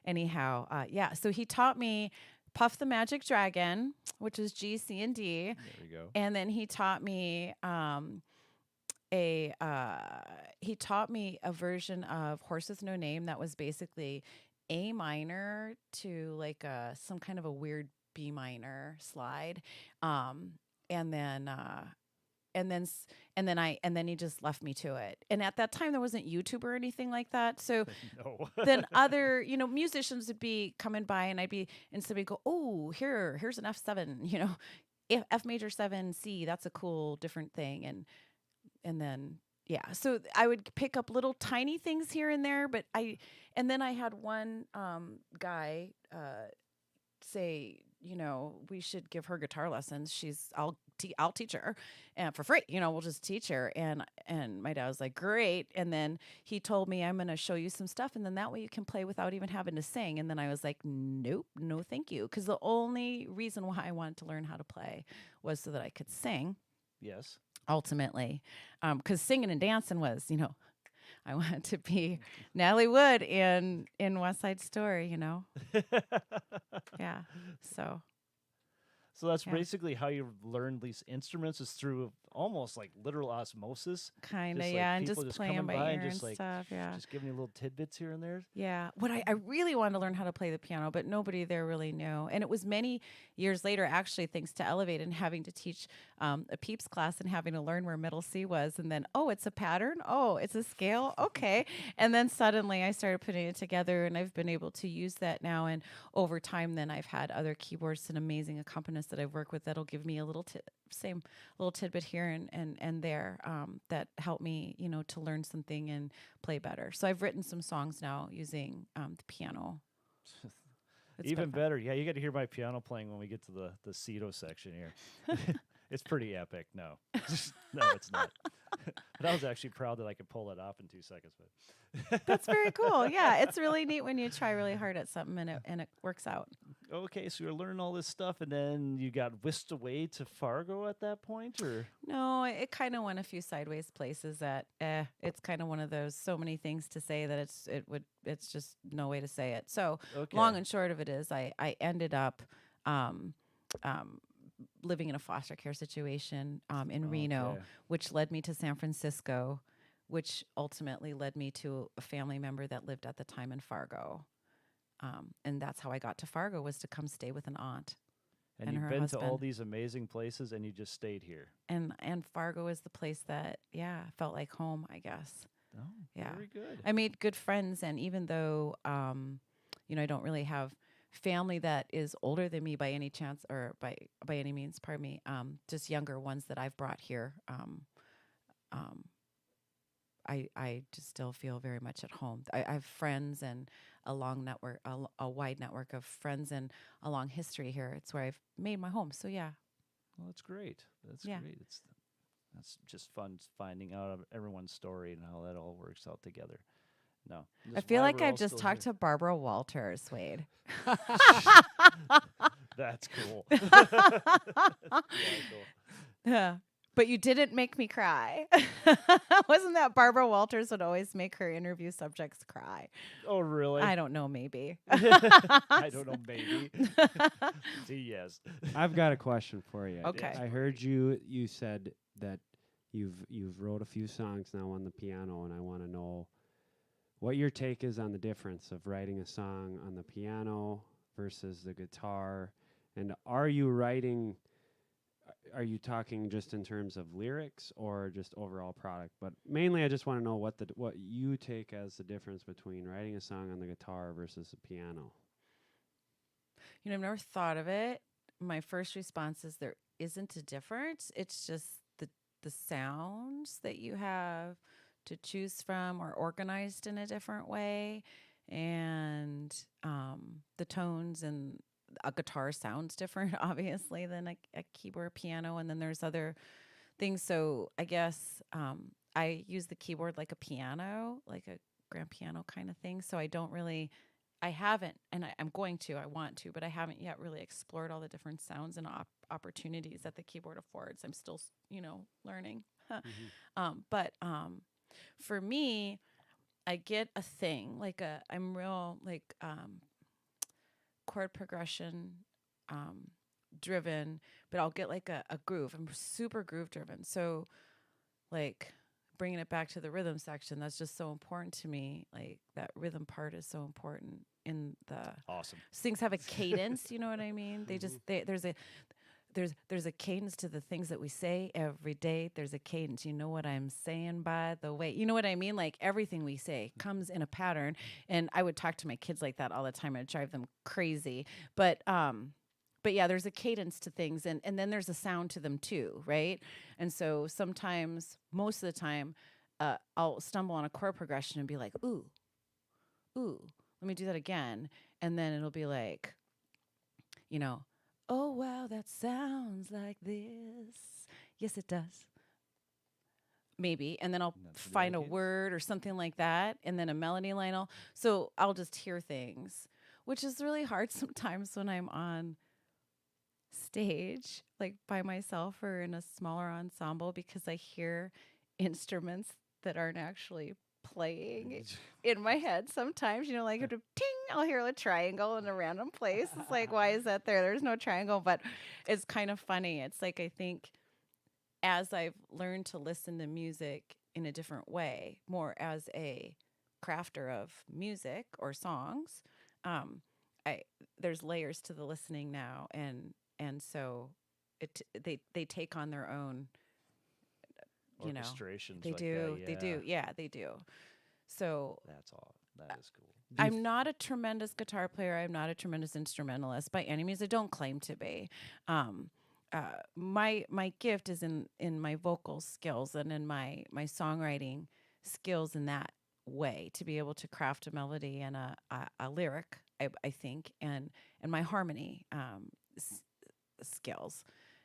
anyhow, so he taught me Puff the Magic Dragon, which is G, C, and D. There we go. And then he taught me a version of Horse with No Name that was basically A minor to like some kind of a weird B minor slide, and then he just left me to it. And at that time there wasn't YouTube or anything like that. So No. then other, musicians would be coming by, and somebody would go, "Oh, here's an F7, F major 7 C, that's a cool different thing." And then so I would pick up little tiny things here and there, and then I had one guy say, we should give her guitar lessons. I'll teach her, and for free. We'll just teach her. And my dad was like, "Great." And then he told me, "I'm going to show you some stuff, and then that way you can play without even having to sing." And then I was like, "Nope, no, thank you," because the only reason why I wanted to learn how to play was so that I could sing. Yes. Ultimately, because singing and dancing was, I wanted to be Natalie Wood in West Side Story, Yeah. So that's Yeah. basically how you learn these instruments is through almost like literal osmosis. Kind of, Just, like, yeah, and people just just playing coming by by ear and and just, like, stuff. Yeah. Just giving you little tidbits here and there. Yeah. What I really wanted to learn how to play the piano, but nobody there really knew. And it was many years later, actually, thanks to Elevate and having to teach a peeps class and having to learn where middle C was. And then, oh, it's a pattern. Oh, it's a scale. Okay. And then suddenly I started putting it together and I've been able to use that now. And over time, then I've had other keyboardists and amazing accompanists that I've worked with that'll give me a little same little tidbit here and there that help me, to learn something and play better. So I've written some songs now using the piano. It's Even been fun. better. Yeah, you got to hear my piano playing when we get to the Cedo section here. It's pretty epic. No, no, it's not. But I was actually proud that I could pull it off in 2 seconds. But That's very cool. Yeah, it's really neat when you try really hard at something and it works out. okay, so you're learning all this stuff, and then you got whisked away to Fargo at that point, or No, it kind of went a few sideways places that it's kind of one of those so many things to say that it's just no way to say it. So okay. long and short of it is I ended up living in a foster care situation in Reno, Okay. which led me to San Francisco, which ultimately led me to a family member that lived at the time in Fargo. And that's how I got to Fargo, was to come stay with an aunt. And and you've her been to all husband. these amazing places, and you just stayed here. And Fargo is the place that, felt like home, I guess. Oh, Yeah. very good. I made good friends, and even though, I don't really have family that is older than me by any chance or by any means, pardon me, just younger ones that I've brought here, I just still feel very much at home. I have friends and a long network, a wide network of friends and a long history here. It's where I've made my home. So yeah. Well, that's great. That's Yeah. great. That's just fun finding out of everyone's story and how that all works out together. No, I feel like I've just talked to Barbara Walters, Wade. That's cool. Yeah, cool. Yeah. But you didn't make me cry. Wasn't that Barbara Walters would always make her interview subjects cry? Oh, really? I don't know, maybe. I don't know, maybe. See, yes. I've got a question for you. Okay. I heard you said that you've wrote a few songs now on the piano, and I want to know what your take is on the difference of writing a song on the piano versus the guitar. And are you talking just in terms of lyrics or just overall product? But mainly I just want to know what you take as the difference between writing a song on the guitar versus the piano. I've never thought of it. My first response is there isn't a difference. It's just the sounds that you have to choose from are organized in a different way, and the tones, and a guitar sounds different, obviously, than a keyboard or piano, and then there's other things. So I guess I use the keyboard like a piano, like a grand piano kind of thing. So I haven't, and I'm going to, I want to, but I haven't yet really explored all the different sounds and opportunities that the keyboard affords. I'm still, learning. But for me, I get a thing, I'm real, chord progression driven, but I'll get like a groove. I'm super groove driven. So bringing it back to the rhythm section, that's just so important to me. Like that rhythm part is so important in the Awesome. things have a cadence, you know what I mean? There's a cadence to the things that we say every day. There's a cadence. You know what I'm saying, by the way? You know what I mean? Like everything we say comes in a pattern. And I would talk to my kids like that all the time. I'd drive them crazy. But yeah, there's a cadence to things, and then there's a sound to them too, right? And so sometimes, most of the time, I'll stumble on a chord progression and be like, ooh, let me do that again. And then it'll be like, oh, wow, that sounds like this. Yes, it does. Maybe. And then I'll find a word or something like that, and then a melody line. So I'll just hear things, which is really hard sometimes when I'm on stage, like by myself or in a smaller ensemble, because I hear instruments that aren't actually playing in my head sometimes, like a ting, I'll hear a triangle in a random place. It's like, why is that there? There's no triangle, but it's kind of funny. It's like, I think as I've learned to listen to music in a different way, more as a crafter of music or songs, there's layers to the listening now, and so they take on their own, orchestrations. They like do, that, they do, they do. So that's all. That is cool. I'm not a tremendous guitar player. I'm not a tremendous instrumentalist by any means. I don't claim to be. My gift is in my vocal skills and in my songwriting skills in that way, to be able to craft a melody and a lyric, I think, and my harmony skills.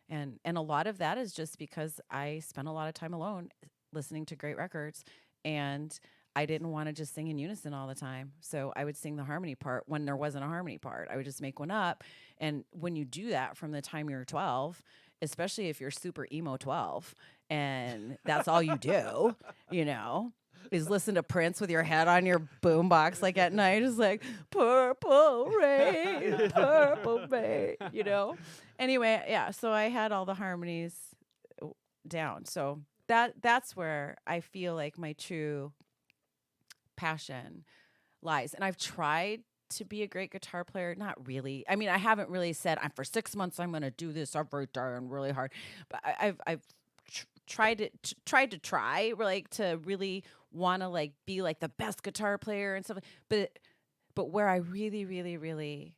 And a lot of that is just because I spent a lot of time alone listening to great records, and I didn't want to just sing in unison all the time. So I would sing the harmony part when there wasn't a harmony part. I would just make one up. And when you do that from the time you're 12, especially if you're super emo 12, and that's all you do, is listen to Prince with your head on your boombox, like at night, is like, purple rain, purple rain, Anyway, yeah, so I had all the harmonies down. So that's where I feel like my true passion lies. And I've tried to be a great guitar player. Not really. I mean, I haven't really said, for 6 months I'm going to do this every day and really hard. But I've tried to like to really want to like be like the best guitar player and stuff. But where I really, really, really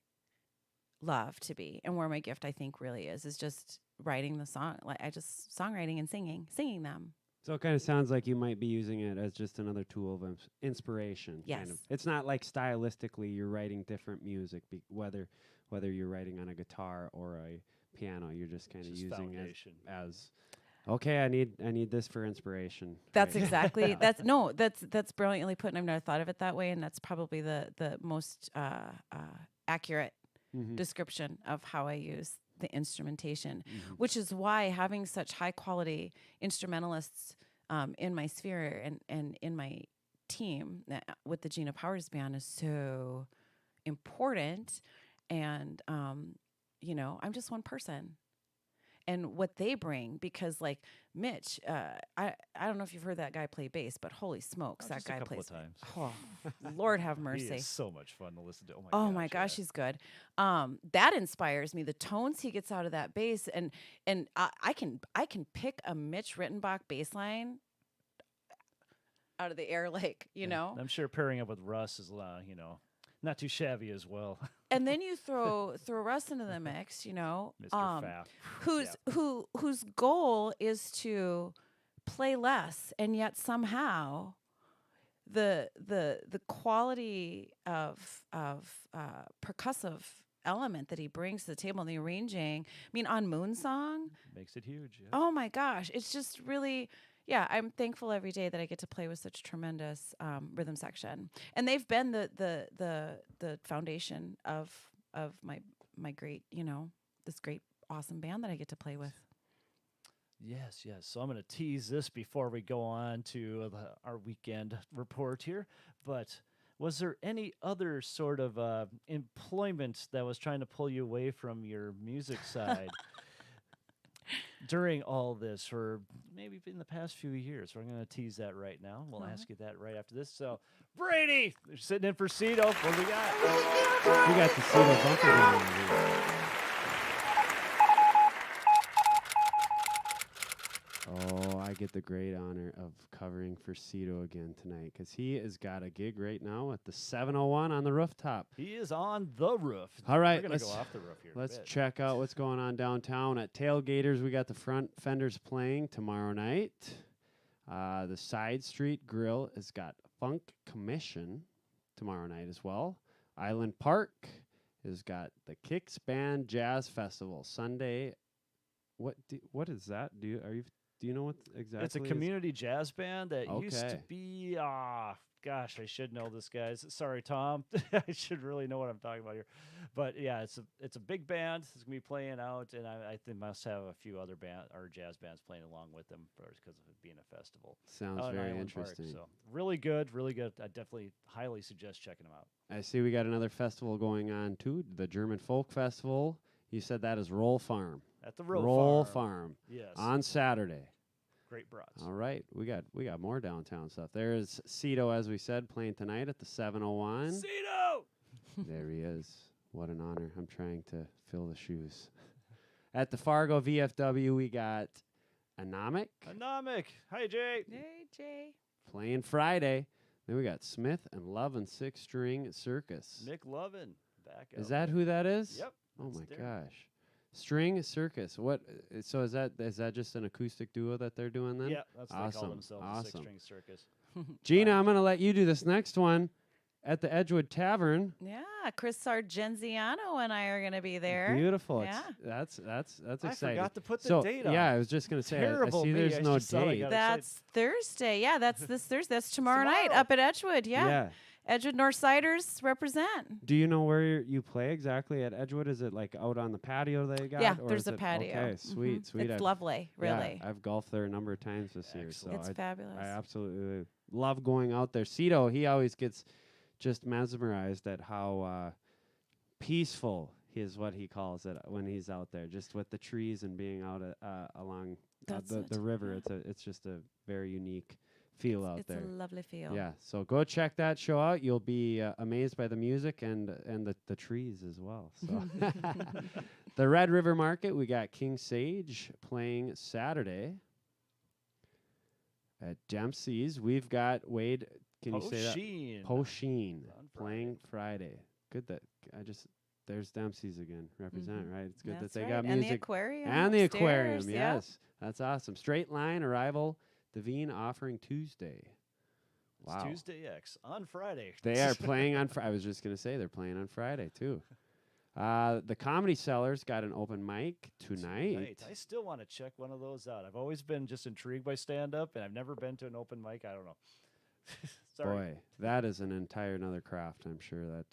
love to be, and where my gift I think really is just writing the song. Like songwriting and singing them. So it kind of sounds like you might be using it as just another tool of inspiration. Yes. Kind of. It's not like stylistically you're writing different music, whether you're writing on a guitar or a piano. You're just kind of using it as okay, I need this for inspiration. That's right. Exactly. That's brilliantly put, and I've never thought of it that way, and that's probably the most accurate description of how I use the instrumentation, which is why having such high quality instrumentalists in my sphere and in my team with the Gina Powers Band is so important. And I'm just one person, and what they bring, because like Mitch, I don't know if you've heard that guy play bass, but holy smokes, that guy plays. Times. Oh, Lord have mercy. He is so much fun to listen to. Oh my gosh, he's good. That inspires me. The tones he gets out of that bass, and I can pick a Mitch Rittenbach bass line out of the air, like I'm sure pairing up with Russ is not too shabby as well. And then you throw Russ into the mix, Mr. Faff. whose goal is to play less, and yet somehow the quality of percussive element that he brings to the table and the arranging. I mean, on Moonsong makes it huge. Yeah. Oh my gosh, it's just really. Yeah, I'm thankful every day that I get to play with such tremendous rhythm section, and they've been the foundation of my great, this great awesome band that I get to play with. Yes. So I'm going to tease this before we go on to our weekend report here. But was there any other sort of employment that was trying to pull you away from your music side? During all this, or maybe in the past few years? We're going to tease that right now. We'll ask you that right after this. So, Brady, they're sitting in for Cito. What do we got? We got the Cito bumper down. Oh, I get the great honor of covering for Cito again tonight, because he has got a gig right now at the 701 on the rooftop. He is on the roof. All right, we're going to go off the roof here. Let's check out what's going on downtown. At Tailgaters, we got the Front Fenders playing tomorrow night. The Side Street Grill has got Funk Commission tomorrow night as well. Island Park has got the Kicks Band Jazz Festival Sunday. What is that? Do you know what exactly? It's a community jazz band that used to be. Gosh, I should know this, guys. Sorry, Tom. I should really know what I'm talking about here. But yeah, it's a big band. It's gonna be playing out, and I think must have a few other band or jazz bands playing along with them because of it being a festival. Sounds out in very Island Park. interesting. So really good, really good. I definitely highly suggest checking them out. I see we got another festival going on too, the German Folk Festival. You said that is Roll Farm. At the Roll Farm. Yes. On Saturday. Great brats. All right, we got more downtown stuff. There's Cito, as we said, playing tonight at the 701. Cito! There he is. What an honor. I'm trying to fill the shoes. At the Fargo VFW, we got Anomic Hi, Jay. Hey, Jay. playing Friday. Then we got Smith and Love and Six String Circus. Nick Lovin back. Is that who that is? Yep. Oh my that's gosh. String Circus. What? So is that just an acoustic duo that they're doing then? Yeah, that's what they call Awesome. themselves, the Awesome. Six String Circus. Gina, I'm gonna let you do this next one at the Edgewood Tavern. Yeah, Chris Sargenziano and I are going to be there. Beautiful. Yeah. That's I exciting. forgot to put the so date on. yeah, I was just gonna say. I Terrible see me. there's I no just thought I date. got That's Thursday. Yeah, that's this Thursday. That's tomorrow night Tomorrow. up at Edgewood. Yeah. Edgewood Northsiders represent. Do you know where you play exactly at Edgewood? Is it like out on the patio they got? Yeah, or there's is a it- patio. Okay, Mhm. sweet. It's I've- lovely, really. Yeah, I've golfed there a number of times this year, so Excellent. It's I fabulous. absolutely love going out there. Cito, he always gets just mesmerized at how peaceful is what he calls it when he's out there, just with the trees and being out along That's the it, river. yeah. It's just a very unique feel out It's there. a lovely feel. Yeah, so go check that show out. You'll be amazed by the music and the trees as well. So the Red River Market, we got King Sage playing Saturday. At Dempsey's, we've got Wade. Can you say that? Posheen On playing Friday. Good that there's Dempsey's again. Represent, right? It's good That's that they right. got And music. the aquarium. And the aquarium, upstairs, yeah. yes. That's awesome. Straight line arrival, Devine offering Tuesday. Wow. It's Tuesday X on Friday. They are playing on Friday. I was just going to say they're playing on Friday, too. The Comedy Sellers got an open mic tonight. I still want to check one of those out. I've always been just intrigued by stand-up, and I've never been to an open mic. I don't know. Sorry. Boy, that is an entire another craft. I'm sure that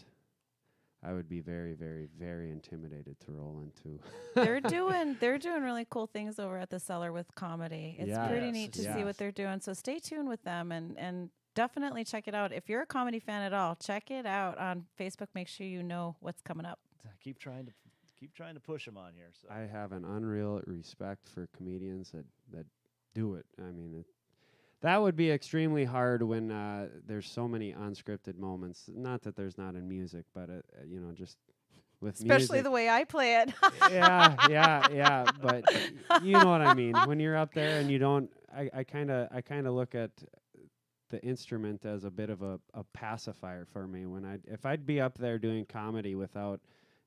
I would be very, very, very intimidated to roll into. they're doing really cool things over at the Cellar with comedy. It's Yeah. pretty Yes, neat to yes. see what they're doing. So stay tuned with them and definitely check it out. If you're a comedy fan at all, check it out on Facebook. Make sure you know what's coming up. Keep trying to push them on here. So. I have an unreal respect for comedians that do it. I mean, that would be extremely hard when there's so many unscripted moments. Not that there's not in music, but just with Especially music. the way I play it. yeah. But you know what I mean. When you're up there and you don't, I kind of look at the instrument as a bit of a pacifier for me. If I'd be up there doing comedy without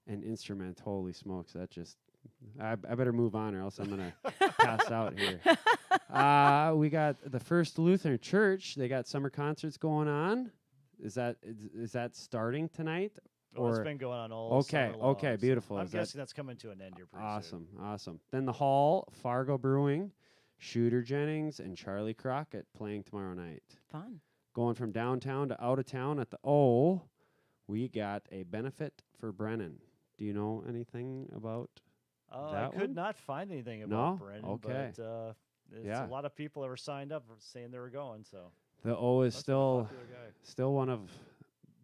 an instrument, holy smokes, that just I better move on or else I'm gonna pass out here. We got the First Lutheran Church. They got summer concerts going on. Is that starting tonight? It's been going on all summer long, Okay, so beautiful. I'm Is that guessing that's coming to an end here pretty soon. Awesome. Then the Hall, Fargo Brewing, Shooter Jennings, and Charlie Crockett playing tomorrow night. Fun. Going from downtown to out of town at the O, we got a benefit for Brennan. Do you know anything about I that could one? not find anything about No? Brennan, Okay. but there's Yeah. a lot of people that were signed up saying they were going. So the O is must be a still popular guy. still one of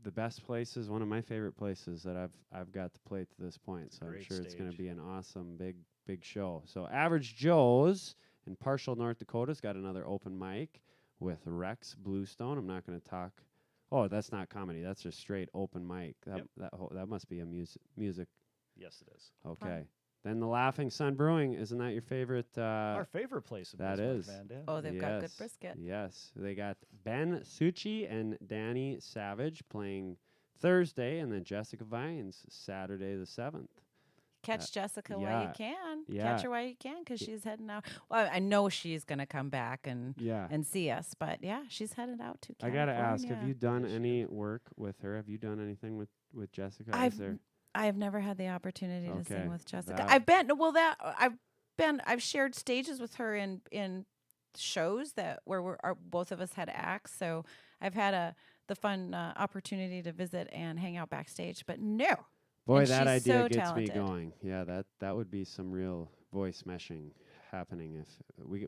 the best places, one of my favorite places that I've got to play to this point. So I'm Great sure it's going to stage. be an awesome big show. So Average Joe's in Partial, North Dakota's got another open mic with Rex Bluestone. I'm not going to talk. Oh, that's not comedy. That's just straight open mic. That must be a music. Yes, it is. Okay. Then the Laughing Sun Brewing, isn't that your favorite? Our favorite place. In that Bismarck, is. man, yeah. Oh, they've got good Yes, brisket. Yes, they got Ben Succi and Danny Savage playing Thursday, and then Jessica Vines Saturday the 7th. Catch Jessica while yeah, you can. yeah. Catch her while you can because she's heading out. Well, I know she's going to come back and see us, but yeah, she's headed out to I California. gotta ask, have you done any work with her? Have you done anything with Jessica? I have never had the opportunity to sing with Jessica. That- I've shared stages with her in shows where both of us had acts. So I've had the fun opportunity to visit and hang out backstage. But no, Boy, And that she's idea so gets talented. me going. Yeah, that would be some real voice meshing happening. If we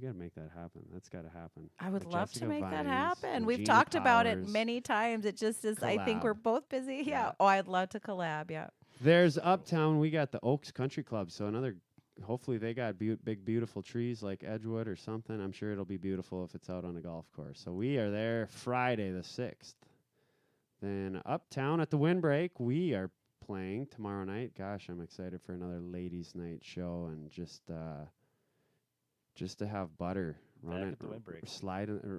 got to make that happen. That's got to happen. I would With love to Jessica make that Vines happen. and We've Gina talked about it Powers many times. It just is. I think we're collab. both busy. Yeah. Yeah. Oh, I'd love to collab. Yeah. There's Uptown. We got the Oaks Country Club. So another. Hopefully they got big beautiful trees like Edgewood or something. I'm sure it'll be beautiful if it's out on a golf course. So we are there Friday the 6th. Then Uptown at the Windbreak, we are playing tomorrow night. Gosh, I'm excited for another ladies' night show and just to have Butter Back at the Windbreak.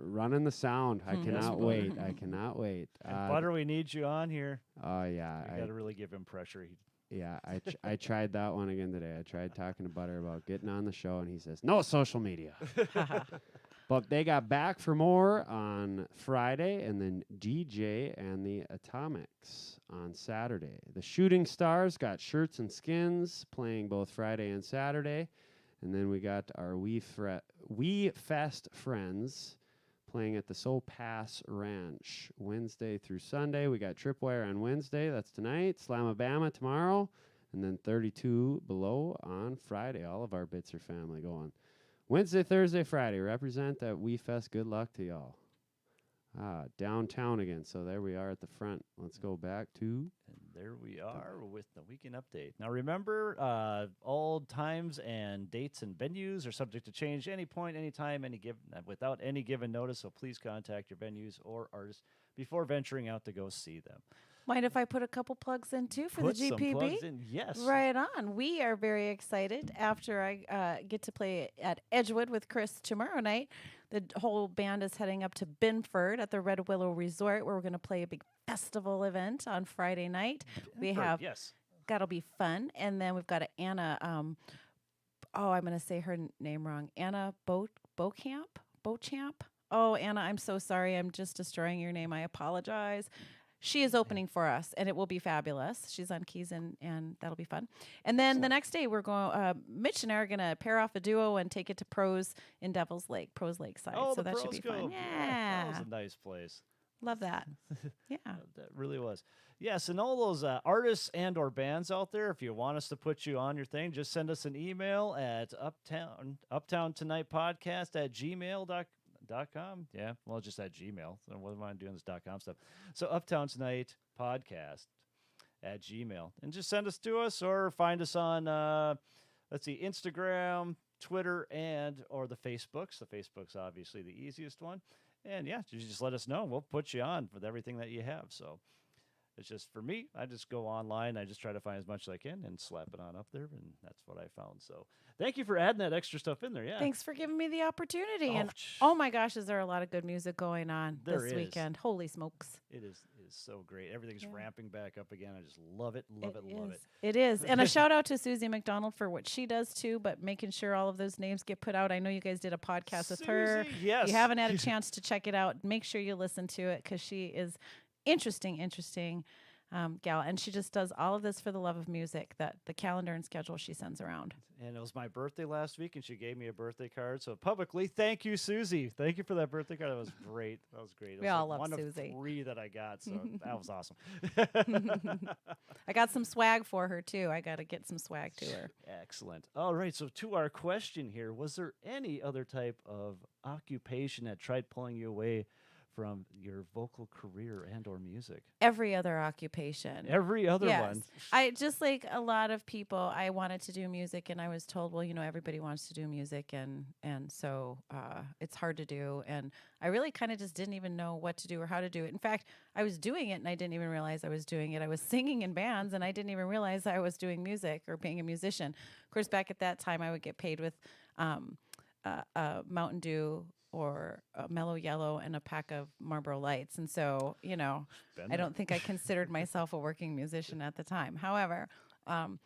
running the sound. I Yes, cannot Butter. wait. I cannot wait. And Butter, we need you on here. Oh yeah, You got to really give him pressure. I tried that one again today. I tried talking to Butter about getting on the show, and he says no social media. But they got back for more on Friday, and then DJ and the Atomics on Saturday. The Shooting Stars got Shirts and Skins playing both Friday and Saturday. And then we got our We Fest friends playing at the Soul Pass Ranch Wednesday through Sunday. We got Tripwire on Wednesday. That's tonight. Slamabama tomorrow. And then 32 Below on Friday. All of our Bits are family going. Wednesday, Thursday, Friday. Represent that We Fest. Good luck to y'all. Downtown again. So there we are at the front. Let's go back to... And there we are with the weekend update. Now remember, all times and dates and venues are subject to change any point, anytime, without any given notice. So please contact your venues or artists before venturing out to go see them. Mind if I put a couple plugs in too for Put the some GPB? plugs in. Yes. Right on. We are very excited after I get to play at Edgewood with Chris tomorrow night. The whole band is heading up to Binford at the Red Willow Resort, where we're going to play a big festival event on Friday night. We have Yes. that'll be fun, and then we've got Anna. I'm going to say her name wrong. Anna Beauchamp. Oh, Anna, I'm so sorry. I'm just destroying your name. I apologize. She is opening for us, and it will be fabulous. She's on keys, and that'll be fun. And then the next day, we're going. Mitch and I are going to pair off a duo and take it to Pros in Devil's Lake, Pros Lakeside. Oh, so the that should be Pros fun. Cove. Yeah, That was a nice place. love that. Yeah. That really was. Yes, and all those artists and or bands out there, if you want us to put you on your thing, just send us an email at Uptowntonightpodcast@gmail.com. Yeah, well, just at Gmail. So what am I doing this .com stuff? So Uptowntonightpodcast@gmail, and just send us to us or find us on Instagram, Twitter, and or the Facebooks. The Facebook's obviously the easiest one, and yeah, you just let us know. We'll put you on with everything that you have. So it's just for me. I just go online. I just try to find as much as I can and slap it on up there, and that's what I found. So thank you for adding that extra stuff in there. Yeah. Thanks for giving me the opportunity. And sh- oh my gosh, is there a lot of good music going on There this is. weekend? Holy smokes. It is so great. Everything's ramping back up again. I just love it. Love it. It is. And a shout out to Susie McDonald for what she does too, but making sure all of those names get put out. I know you guys did a podcast with her. Susie, yes. If you haven't had a chance to check it out, make sure you listen to it because she is interesting gal. And she just does all of this for the love of music, that the calendar and schedule she sends around. And it was my birthday last week, and she gave me a birthday card. So publicly, thank you, Susie. Thank you for that birthday card. That was great. That was great. It We was all like love one Susie. of 3 that I got, so that was awesome. I got some swag for her too. I got to get some swag to her. Excellent. All right, so to our question here, was there any other type of occupation that tried pulling you away from your vocal career and or music? Every other occupation. Every other Yes. one. I just like a lot of people, I wanted to do music and I was told, well, everybody wants to do music and so it's hard to do. And I really kind of just didn't even know what to do or how to do it. In fact, I was doing it and I didn't even realize I was doing it. I was singing in bands and I didn't even realize I was doing music or being a musician. Of course, back at that time, I would get paid with Mountain Dew or Mellow Yellow and a pack of Marlboro Lights. And so, I don't think I considered myself a working musician at the time. However, so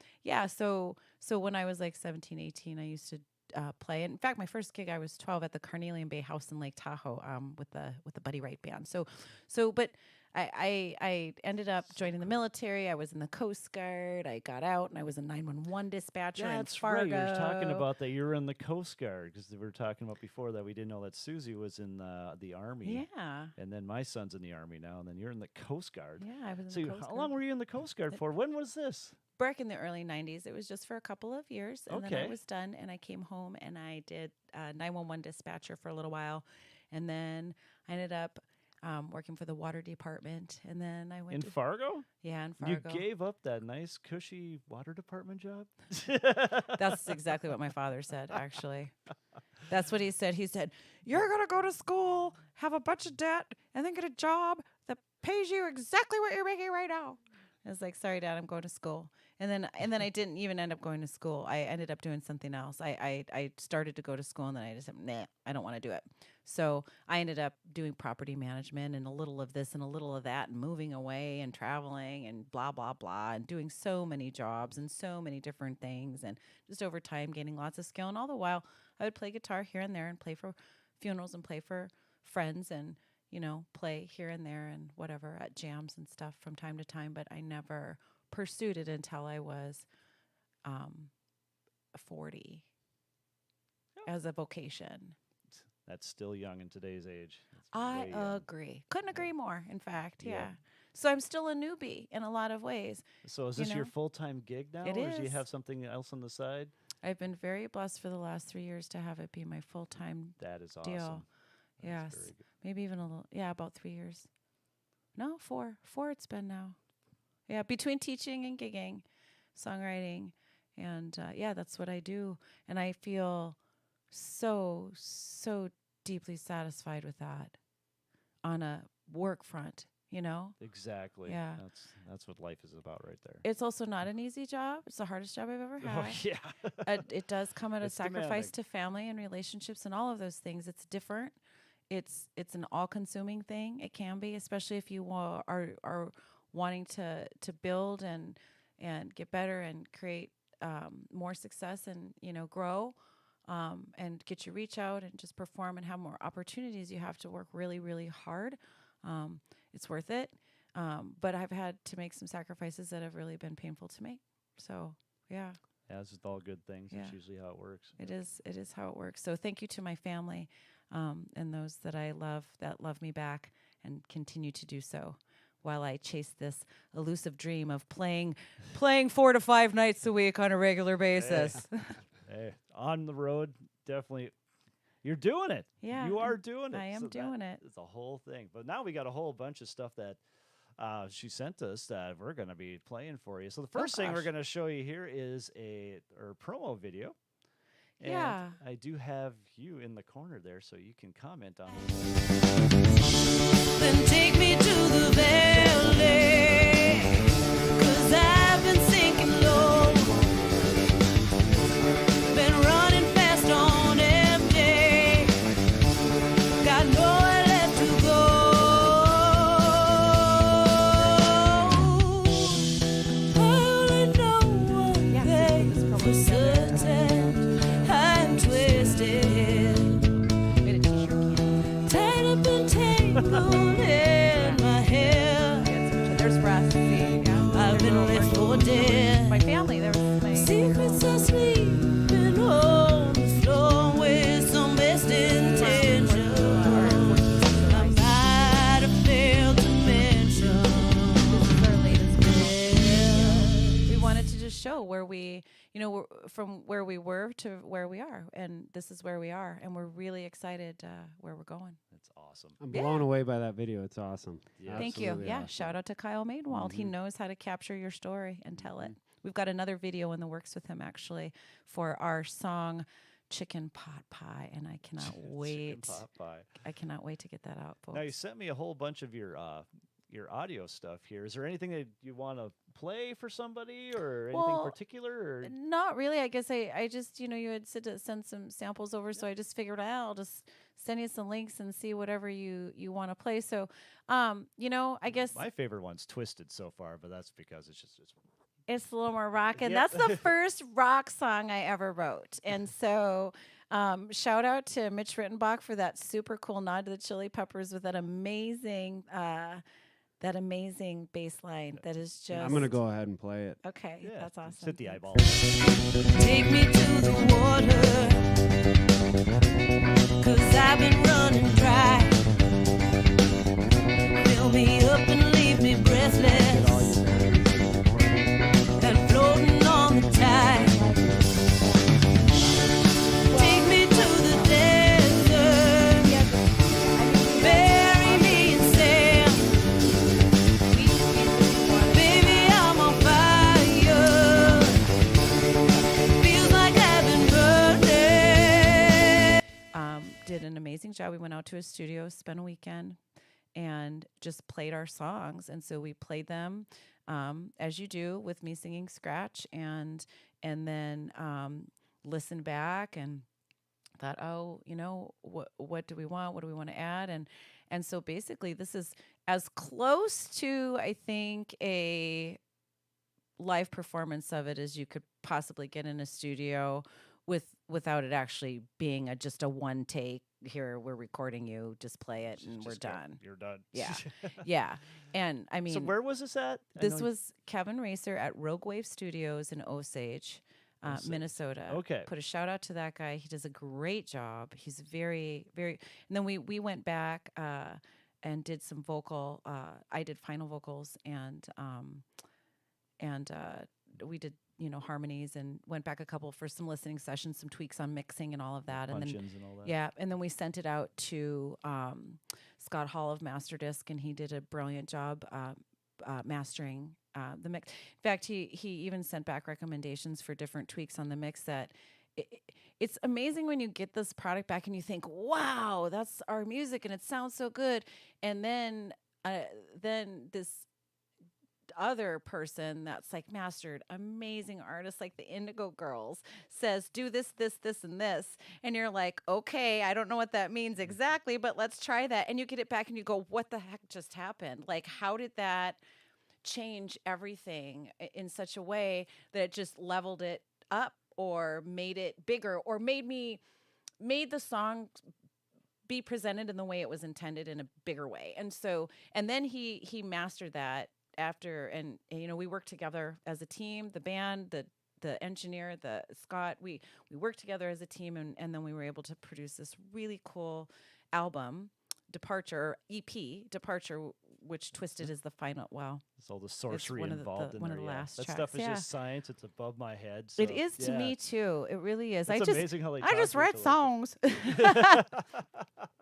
when I was like 17, 18, I used to play. In fact, my first gig, I was 12 at the Carnelian Bay House in Lake Tahoe with the Buddy Wright Band. But I ended up joining the military. I was in the Coast Guard. I got out and I was a 911 dispatcher in That's Fargo. right. You were talking about that. You were in the Coast Guard because we were talking about before that we didn't know that Susie was in the Army. Yeah. And then my son's in the Army now, and then you're in the Coast Guard. Yeah, I was in So the Coast Guard. how long were you in the Coast Guard for? When was this? Back in the early 90s. It was just for a couple of years, and then I Okay. was done, and I came home, and I did 911 dispatcher for a little while, and then I ended up working for the water department, and then I went In to Fargo? in You Fargo. gave up that nice, cushy water department job? That's exactly what my father said, actually. That's what he said. He said, "You're going to go to school, have a bunch of debt, and then get a job that pays you exactly what you're making right now." I was like, "Sorry, Dad, I'm going to school." And then I didn't even end up going to school. I ended up doing something else. I started to go to school, and then I just said, "Nah, I don't want to do it." So I ended up doing property management and a little of this and a little of that and moving away and traveling and blah, blah, blah, and doing so many jobs and so many different things, and just over time gaining lots of skill. And all the while, I would play guitar here and there and play for funerals and play for friends and, you know, play here and there and whatever at jams and stuff from time to time. But I never pursued it until I was 40 as a vocation. That's still young in today's age. That's I way young. agree. Couldn't agree more, in fact. Yeah. Yeah. So I'm still a newbie in a lot of ways. So is you this your know? full-time gig now, It or do you is. have something else on the side? I've been very blessed for the last 3 years to have it be my full-time That is awesome. deal. That's Yes. very good. Maybe even a little. Yeah, about 3 years. No, 4. 4 it's been now. Yeah, between teaching and gigging, songwriting. And yeah, that's what I do. And I feel so deeply satisfied with that on a work front, you know? Exactly. Yeah. That's what life is about right there. It's also not an easy job. It's the hardest job I've ever Oh, had. yeah. It does come at a It's sacrifice demanding. to family and relationships and all of those things. It's different. It's an all-consuming thing. It can be, especially if you are wanting to build and get better and create more success and, you know, grow and get your reach out and just perform and have more opportunities. You have to work really, really hard. It's worth it. But I've had to make some sacrifices that have really been painful to make. So, yeah. As with all good things, Yeah. that's usually how it works. It is how it works. So thank you to my family and those that I love that love me back and continue to do so while I chase this elusive dream of playing 4 to 5 nights a week on a regular basis. Hey, on the road, definitely. You're doing it. Yeah, You are doing it. I am doing it. It's a whole thing. But now we got a whole bunch of stuff that she sent us that we're going to be playing for you. So the first thing we're gosh. going to show you here is our promo video. And Yeah. I do have you in the corner there, so you can comment on it. Then take me to the valley, 'cause I've been sinking low, been running fast on empty, got nowhere left to go. I only know one thing for certain, I'm twisted, Made a t-shirt can. tied up and tangled in my hair. There's Russ. I've been left for dead. My family. There was my Secrets are sleeping on the floor with some best intentions. I might have failed to mention. We wanted to just show where we, you know, from where we were to where we are, and this is where we are, and we're really excited where we're going. That's awesome. I'm blown away by that video. It's awesome. Yeah. Thank you. Absolutely Yeah, awesome. shout out to Kyle Maidwald. He knows how to capture your story and tell it. We've got another video in the works with him actually for our song Chicken Pot Pie, and I cannot Chicken wait. pot pie. I cannot wait to get that out, folks. Now you sent me a whole bunch of your audio stuff here. Is there anything that you want to play for somebody, or anything Well, particular? Or Not really. I guess I just, you know, you had said to send some samples over, so I just figured I'll just send you some links and see whatever you want to play. So, you know, I guess my favorite one's Twisted so far, but that's because it's it's a little more rock, and Yep. that's the first rock song I ever wrote. And so, shout out to Mitch Rittenbach for that super cool nod to the Chili Peppers with that amazing that amazing bass line that is just. I'm gonna go ahead and play it. Okay, Yeah, that's awesome. Hit the eyeball. Take me to the water, 'cause I've been running dry. Fill me up and leave me breathless and floating on the tide. Take me to the desert, bury me in sand. Baby, I'm on fire. Feels like I've been burning. Did an amazing job. We went out to a studio, spent a weekend, and just played our songs. And so we played them as you do with me singing scratch, and then listened back and thought, oh, what do we want? What do we want to add? And so basically, this is as close to, I think, a live performance of it as you could possibly get in a studio without it actually being just a one take. Here, we're recording you, just play it and we're done. You're done. Yeah. Yeah. And I mean, So where was this at? this was Kevin Racer at Rogue Wave Studios in Osage, Minnesota. Okay. Put a shout out to that guy. He does a great job. He's very, very. And then we went back and did some vocal. I did final vocals and we did harmonies, and went back a couple for some listening sessions, some tweaks on mixing and all of that, and then and all that. yeah, and then we sent it out to Scott Hall of Master Disc, and he did a brilliant job mastering the mix. In fact, he even sent back recommendations for different tweaks on the mix. That it's amazing when you get this product back and you think, wow, that's our music and it sounds so good, and then this other person that's like mastered, amazing artist like the Indigo Girls says, do this, and this, and you're like, okay, I don't know what that means exactly, but let's try that. And you get it back and you go, what the heck just happened? Like, how did that change everything in such a way that it just leveled it up or made it bigger or made the song be presented in the way it was intended in a bigger way? And then he mastered that after, and we worked together as a team, the band, the engineer, the Scott, we worked together as a team, and then we were able to produce this really cool album, EP, Departure, which Twisted is the final. Wow, It's all the sorcery involved in one there. of the last that tracks, stuff is yeah. just science. It's above my head. So, it is to me too. It really is. It's amazing how they I just talk to write each other. songs.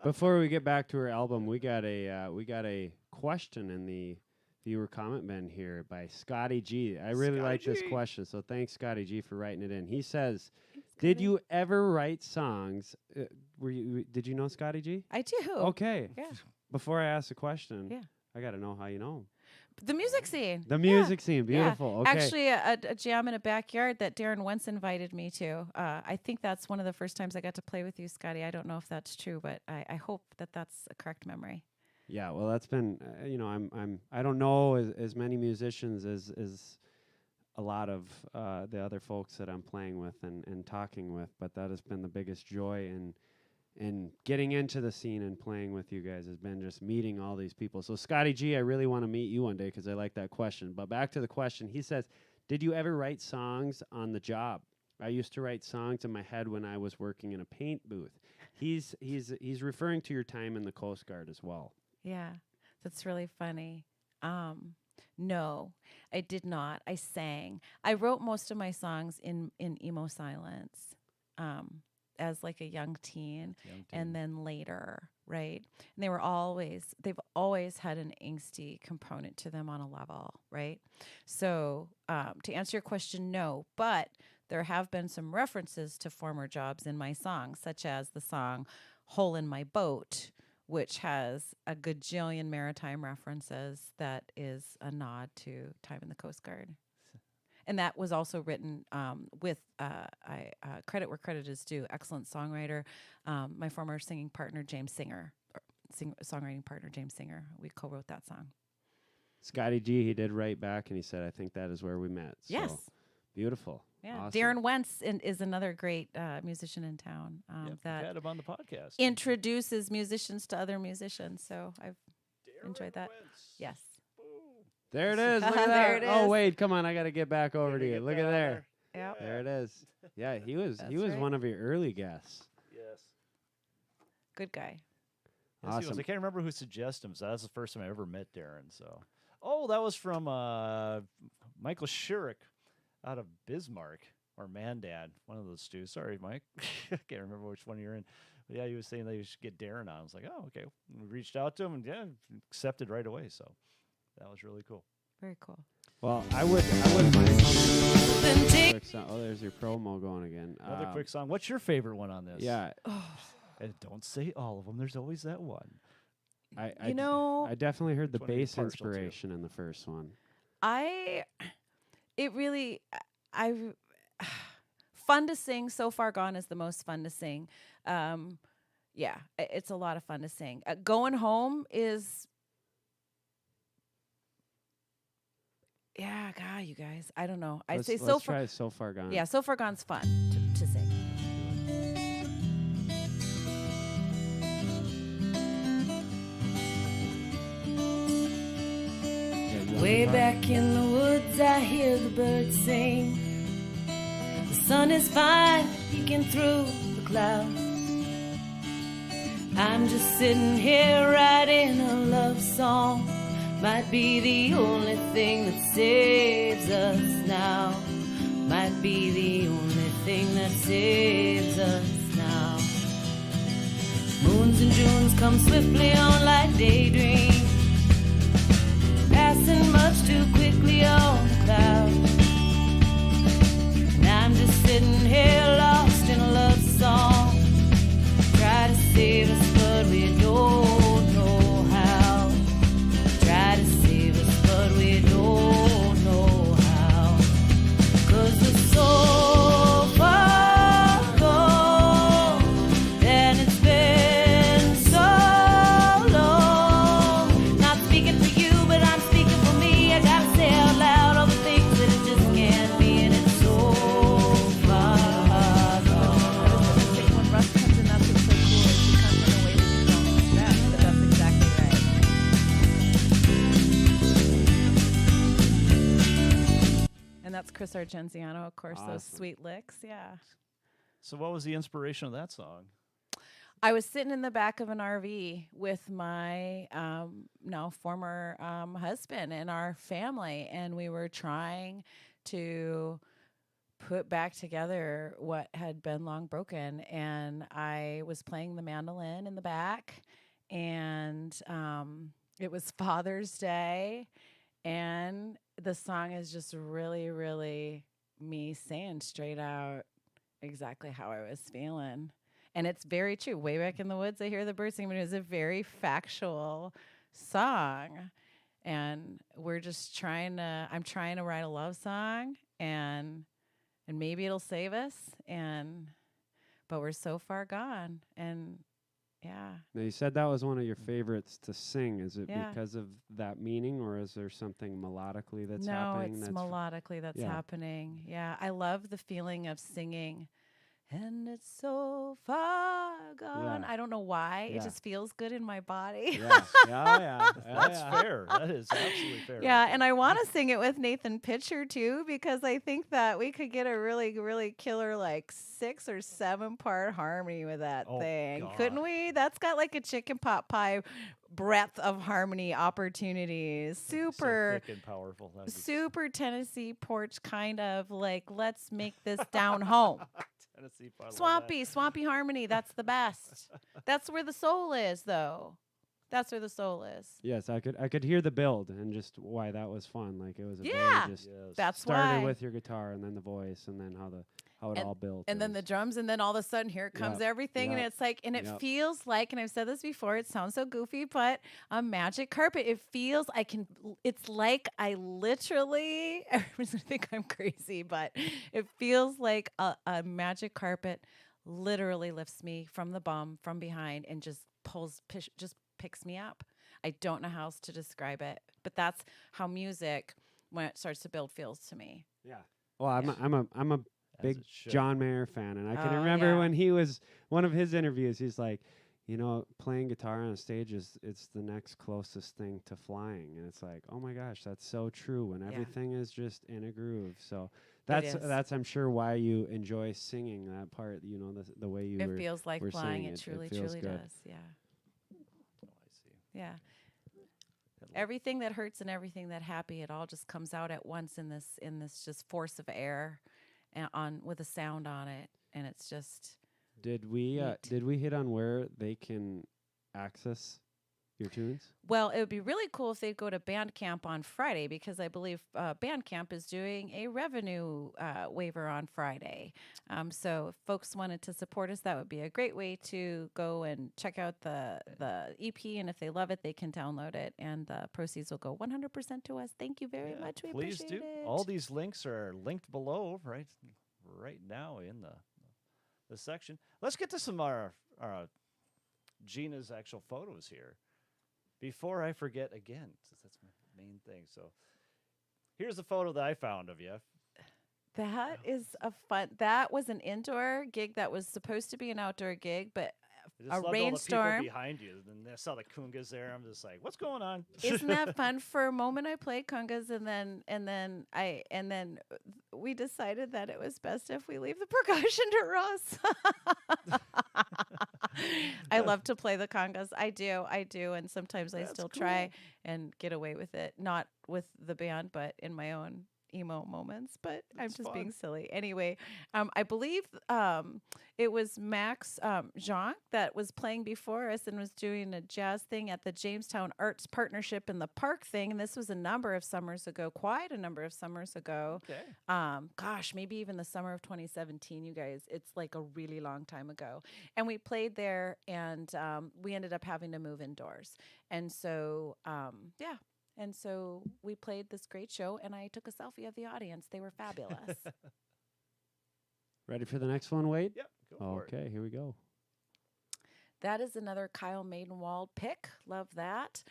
Before we get back to her album, we got a question in the viewer comment bin here by Scotty G. I really like this question, so thanks, Scotty G, for writing it in. He says, "Did you ever write songs?" Did you know Scotty G? I do. Okay. Yeah. Before I ask the question, Yeah. I got to know how you know him. The music scene. The music scene, beautiful. Yeah. Okay. Actually, a jam in a backyard that Darren Wentz invited me to. I think that's one of the first times I got to play with you, Scotty. I don't know if that's true, but I hope that that's a correct memory. Yeah, well, that's been, I don't know as many musicians as a lot of the other folks that I'm playing with and talking with, but that has been the biggest joy in getting into the scene and playing with you guys has been just meeting all these people. So Scotty G, I really want to meet you one day because I like that question. But back to the question, he says, "Did you ever write songs on the job? I used to write songs in my head when I was working in a paint booth." He's referring to your time in the Coast Guard as well. Yeah, that's really funny. No, I did not. I sang. I wrote most of my songs in emo silence as like a young teen. And then later, right? And they've always had an angsty component to them on a level, right? So to answer your question, no, but there have been some references to former jobs in my songs, such as the song "Hole in My Boat," which has a gajillion maritime references. That is a nod to time in the Coast Guard. And that was also written with credit where credit is due. Excellent songwriter, my former singing partner, James Singer, songwriting partner, James Singer. We co-wrote that song. Scotty G, he did write back and he said, "I think that is where we met." So Yes. Beautiful. Yeah. Awesome. Darren Wentz is another great musician in town that We've had him on the podcast. introduces musicians to other musicians. So I've enjoyed that. Wentz. Yes. There it is. Look at There that. it Oh is. wait, come on. I got to get back over to you. Get Look that at on there. Yep. There it is. Yeah, he was That's right. right. one of your early guests. Yes. Good guy. Yes, he was. Awesome. I can't remember who suggested him. So that's the first time I ever met Darren. So, that was from Michael Shurik out of Bismarck or Mandad, one of those two. Sorry, Mike. I can't remember which one you're in. But yeah, he was saying that you should get Darren on. I was like, oh, okay. We reached out to him and accepted right away. So that was really cool. Very cool. Well, I wouldn't mind. Quick song. Oh, there's your promo going again. Another quick song. What's your favorite one on this? Yeah, And don't say all of them. There's always that one. I definitely heard the Which one are you bass partial to? inspiration in the first one. Fun to sing. So Far Gone is the most fun to sing. Yeah, it's a lot of fun to sing. Going Home is, yeah, God, you guys, I don't know. I'd say let's try So Far Gone. Yeah, So Far Gone's fun to sing. Way back in the woods, I hear the birds sing. The sun is fine, peeking through the clouds. I'm just sitting here writing a love song. Might be the only thing that saves us now. Might be the only thing that saves us now. Moons and Junes come swiftly on like daydreams, passing much too quickly on the clouds. And I'm just sitting here lost in a love song. Try to save us, but we don't know how. Try to save us, but we don't know how. 'Cause we're so far gone, and it's been so long. Not speaking for you, but I'm speaking for me. I gotta say out loud all the things that it just can't be, and it's so far gone. When Russ comes in, that's what's so cool. Is he comes in a way that you don't expect, but that's exactly right. And that's Chris Argenziano, of course, those Awesome. sweet licks, yeah. So what was the inspiration of that song? I was sitting in the back of an RV with my now former husband and our family, and we were trying to put back together what had been long broken. And I was playing the mandolin in the back, and it was Father's Day, and the song is just really, really me saying straight out exactly how I was feeling. And it's very true. Way back in the woods, I hear the birds sing, but it was a very factual song. And we're just I'm trying to write a love song, and maybe it'll save us. But we're so far gone. And yeah. Now, you said that was one of your favorites to sing. Is it Yeah. because of that meaning, or is there something melodically that's No, happening? it's that's melodically that's yeah. happening. Yeah, I love the feeling of singing. And it's so far gone. Yeah. I don't know why. Yeah. It just feels good in my body. yeah. That's fair. That is absolutely fair. Yeah, and I want to sing it with Nathan Pitcher too, because I think that we could get a really, really killer 6 or 7 part harmony with that Oh, thing. God. Couldn't we? That's got like a chicken pot pie breadth of harmony opportunities. Super. So thick and powerful. That'd be Super Tennessee porch kind of let's make this down home. Tennessee pie, I love Swampy harmony. That's the best. That's where the soul is, though. That's where the soul is. Yes, I could hear the build and just why that was fun. Like it was a Yeah. very just Yes. That's started why. with your guitar and then the voice and then how it all built. And then the drums, and then all of a sudden, here comes Yep, everything, and yep, it's like, and it yep. feels like, and I've said this before, it sounds so goofy, but a magic carpet. It feels, it's like I literally, everyone's gonna think I'm crazy, but it feels like a magic carpet literally lifts me from the bum, from behind, and just just picks me up. I don't know how else to describe it, but that's how music, when it starts to build, feels to me. yeah. Well, I'm a As big it should. John Mayer fan, and I can Oh, remember yeah. when he was one of his interviews. He's like, you know, playing guitar on a stage it's the next closest thing to flying, and it's like, oh my gosh, that's so true when everything is just in a groove. So that's I'm sure why you enjoy singing that part. You know, the way you It feels like were flying. saying It truly feels good. does. Yeah. Oh, I see. Yeah. Everything that hurts and everything that happy, it all just comes out at once in this just force of air, and on with a sound on it, and it's just. Did we hit on where they can access your tunes? Well, it would be really cool if they'd go to Bandcamp on Friday, because I believe Bandcamp is doing a revenue waiver on Friday. So if folks wanted to support us, that would be a great way to go and check out the EP. And if they love it, they can download it, and the proceeds will go 100% to us. Thank you very much. We please appreciate do. it. All these links are linked below, right now in the section. Let's get to some Gina's actual photos here before I forget again, since that's my main thing. So here's the photo that I found of you. That is that was an indoor gig that was supposed to be an outdoor gig, but I just loved rainstorm all the people behind you, and I saw the congas there. I'm just like, what's going on? Isn't that fun? For a moment I played congas, and then we decided that it was best if we leave the percussion to Ross. I love to play the congas. I do, and sometimes I still try and get away with it. Not with the band, but in my own emo moments, but I'm just being silly. Anyway, I believe it was Max Jean that was playing before us and was doing a jazz thing at the Jamestown Arts Partnership in the Park thing, and this was a number of summers ago, quite a number of summers ago. Okay. Gosh, maybe even the summer of 2017, you guys. It's like a really long time ago. And we played there, and we ended up having to move indoors. And so, yeah. And so we played this great show, and I took a selfie of the audience. They were fabulous. Ready for the next one, Wade? Yep. Go for it. Okay, here we go. That is another Kyle Maidenwald pick. Love that.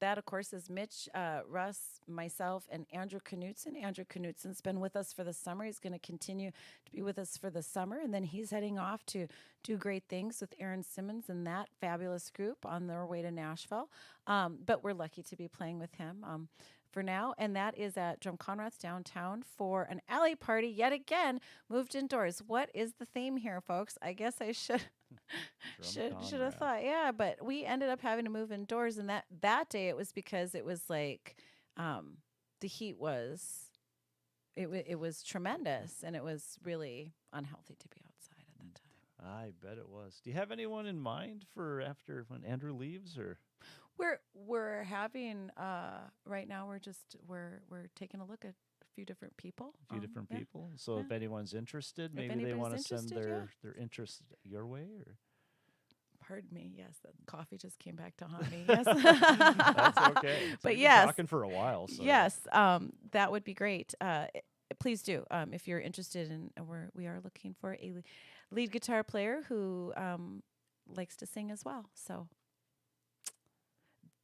That, of course, is Mitch, Russ, myself, and Andrew Knutson. Andrew Knutson's been with us for the summer. He's going to continue to be with us for the summer, and then he's heading off to do great things with Aaron Simmons and that fabulous group on their way to Nashville. But we're lucky to be playing with him for now, and that is at Drum Conrad's downtown for an alley party. Yet again, moved indoors. What is the theme here, folks? I guess I should have thought, yeah, but we ended up having to move indoors, and that day it was because it was like the heat was it was tremendous, and it was really unhealthy to be outside at that time. I bet it was. Do you have anyone in mind for after when Andrew leaves, or? We're having right now. We're taking a look at a few different people. People. So if anyone's interested, maybe they want to send their interest your way, or. Pardon me. Yes, the coffee just came back to haunt me. Yes, that's okay. But we've yes, been talking for a while. So. Yes, that would be great. Please do. If you're interested in, we are looking for a lead guitar player who likes to sing as well. So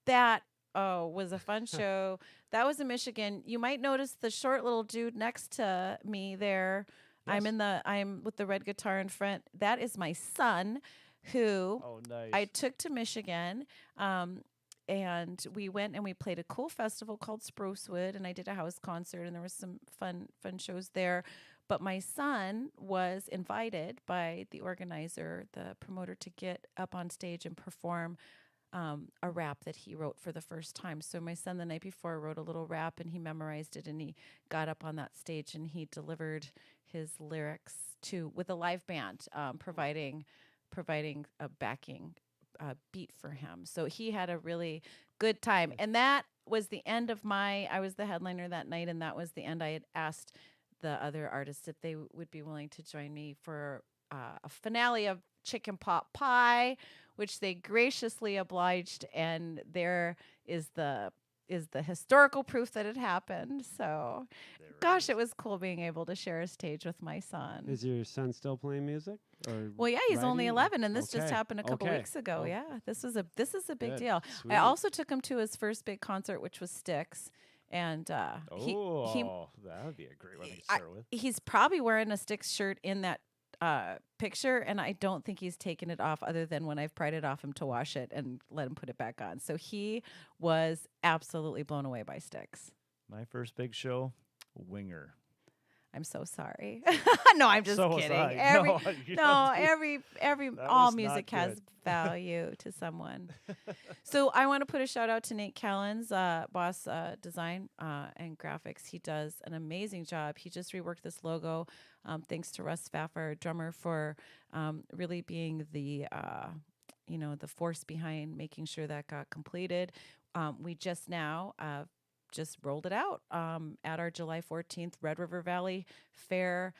that was a fun show. That was in Michigan. You might notice the short little dude next to me there. Yes. I'm with the red guitar in front. That is my son, who I took to Michigan. And we went and we played a cool festival called Sprucewood, and I did a house concert, and there was some fun shows there. But my son was invited by the organizer, the promoter, to get up on stage and perform a rap that he wrote for the first time. So my son the night before wrote a little rap, and he memorized it, and he got up on that stage and he delivered his lyrics with a live band, providing a backing beat for him. So he had a really good time. And that was the end of I was the headliner that night, and that was the end. I had asked the other artists if they would be willing to join me for a finale of Chicken Pot Pie, which they graciously obliged, and there is the historical proof that it happened. So, gosh, it was cool being able to share a stage with my son. Is your son still playing music? Well, yeah, he's only 11, and this just happened a couple weeks ago. Yeah, this is a big deal. Sweet. I also took him to his first big concert, which was Styx. And that would be a great one to start with. He's probably wearing a Styx shirt in that picture, and I don't think he's taken it off other than when I've pried it off him to wash it and let him put it back on. So he was absolutely blown away by Styx. My first big show, Winger. I'm so sorry. No, I'm just So was kidding. I. Every That all was music not has good. value to someone. So I want to put a shout out to Nate Callan's Boss Design and Graphics. He does an amazing job. He just reworked this logo. Thanks to Russ Pfaffer, drummer, for really being the the force behind making sure that got completed. We just now just rolled it out at our July 14th Red River Valley Fair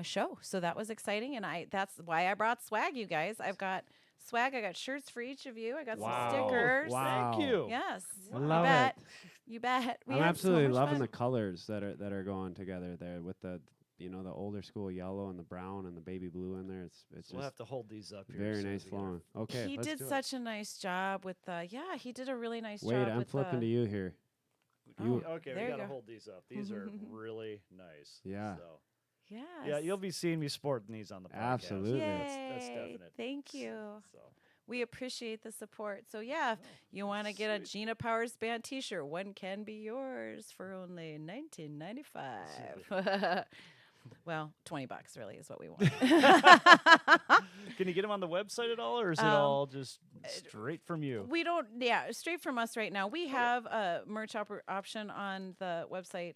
show. So that was exciting. And that's why I brought swag, you guys. I've got swag. I got shirts for each of you. I got some stickers. Wow. Thank you. Yes. I You love bet. it. You bet. We I'm had absolutely so much loving fun. the colors that are going together there with the the older school yellow and the brown and the baby blue in there. It's We'll have just to hold these up here. very as soon nice as we get our- flowing. Okay, He let's did do it. such a nice job with the, he did a really nice Wait, job I'm with flipping the, to you here. You Okay, There we you got to go. hold these up. These are really nice. Yeah. So. yes. Yeah, you'll be seeing me sporting these on the podcast. Absolutely. That's Yay. definite. Thank you. So. We appreciate the support. So if you want to get a sweet. Gina Powers Band T-shirt, one can be yours for only $19.95. Well, $20 really is what we want. Can you get them on the website at all, or is it all just straight from you? We don't, straight from us right now. We have a merch option on the website.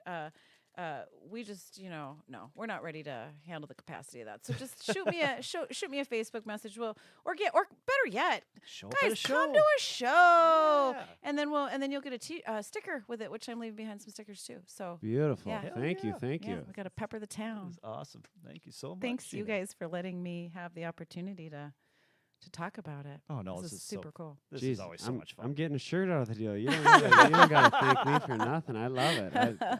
We just, no, we're not ready to handle the capacity of that. So just shoot me a Facebook message. Or better yet, Show up at guys, a show. come to a show, Yeah. and then you'll get a sticker with it, which I'm leaving behind some stickers too. So beautiful. Yeah. Thank you. yeah. Thank you. we got to pepper the town. That's awesome. Thank you so much. Thanks you Gina. guys for letting me have the opportunity to talk about it. Oh no, This is super so, cool. This Jeez, is always so much fun. I'm getting a shirt out of the deal. You don't got to thank me for nothing. I love it. I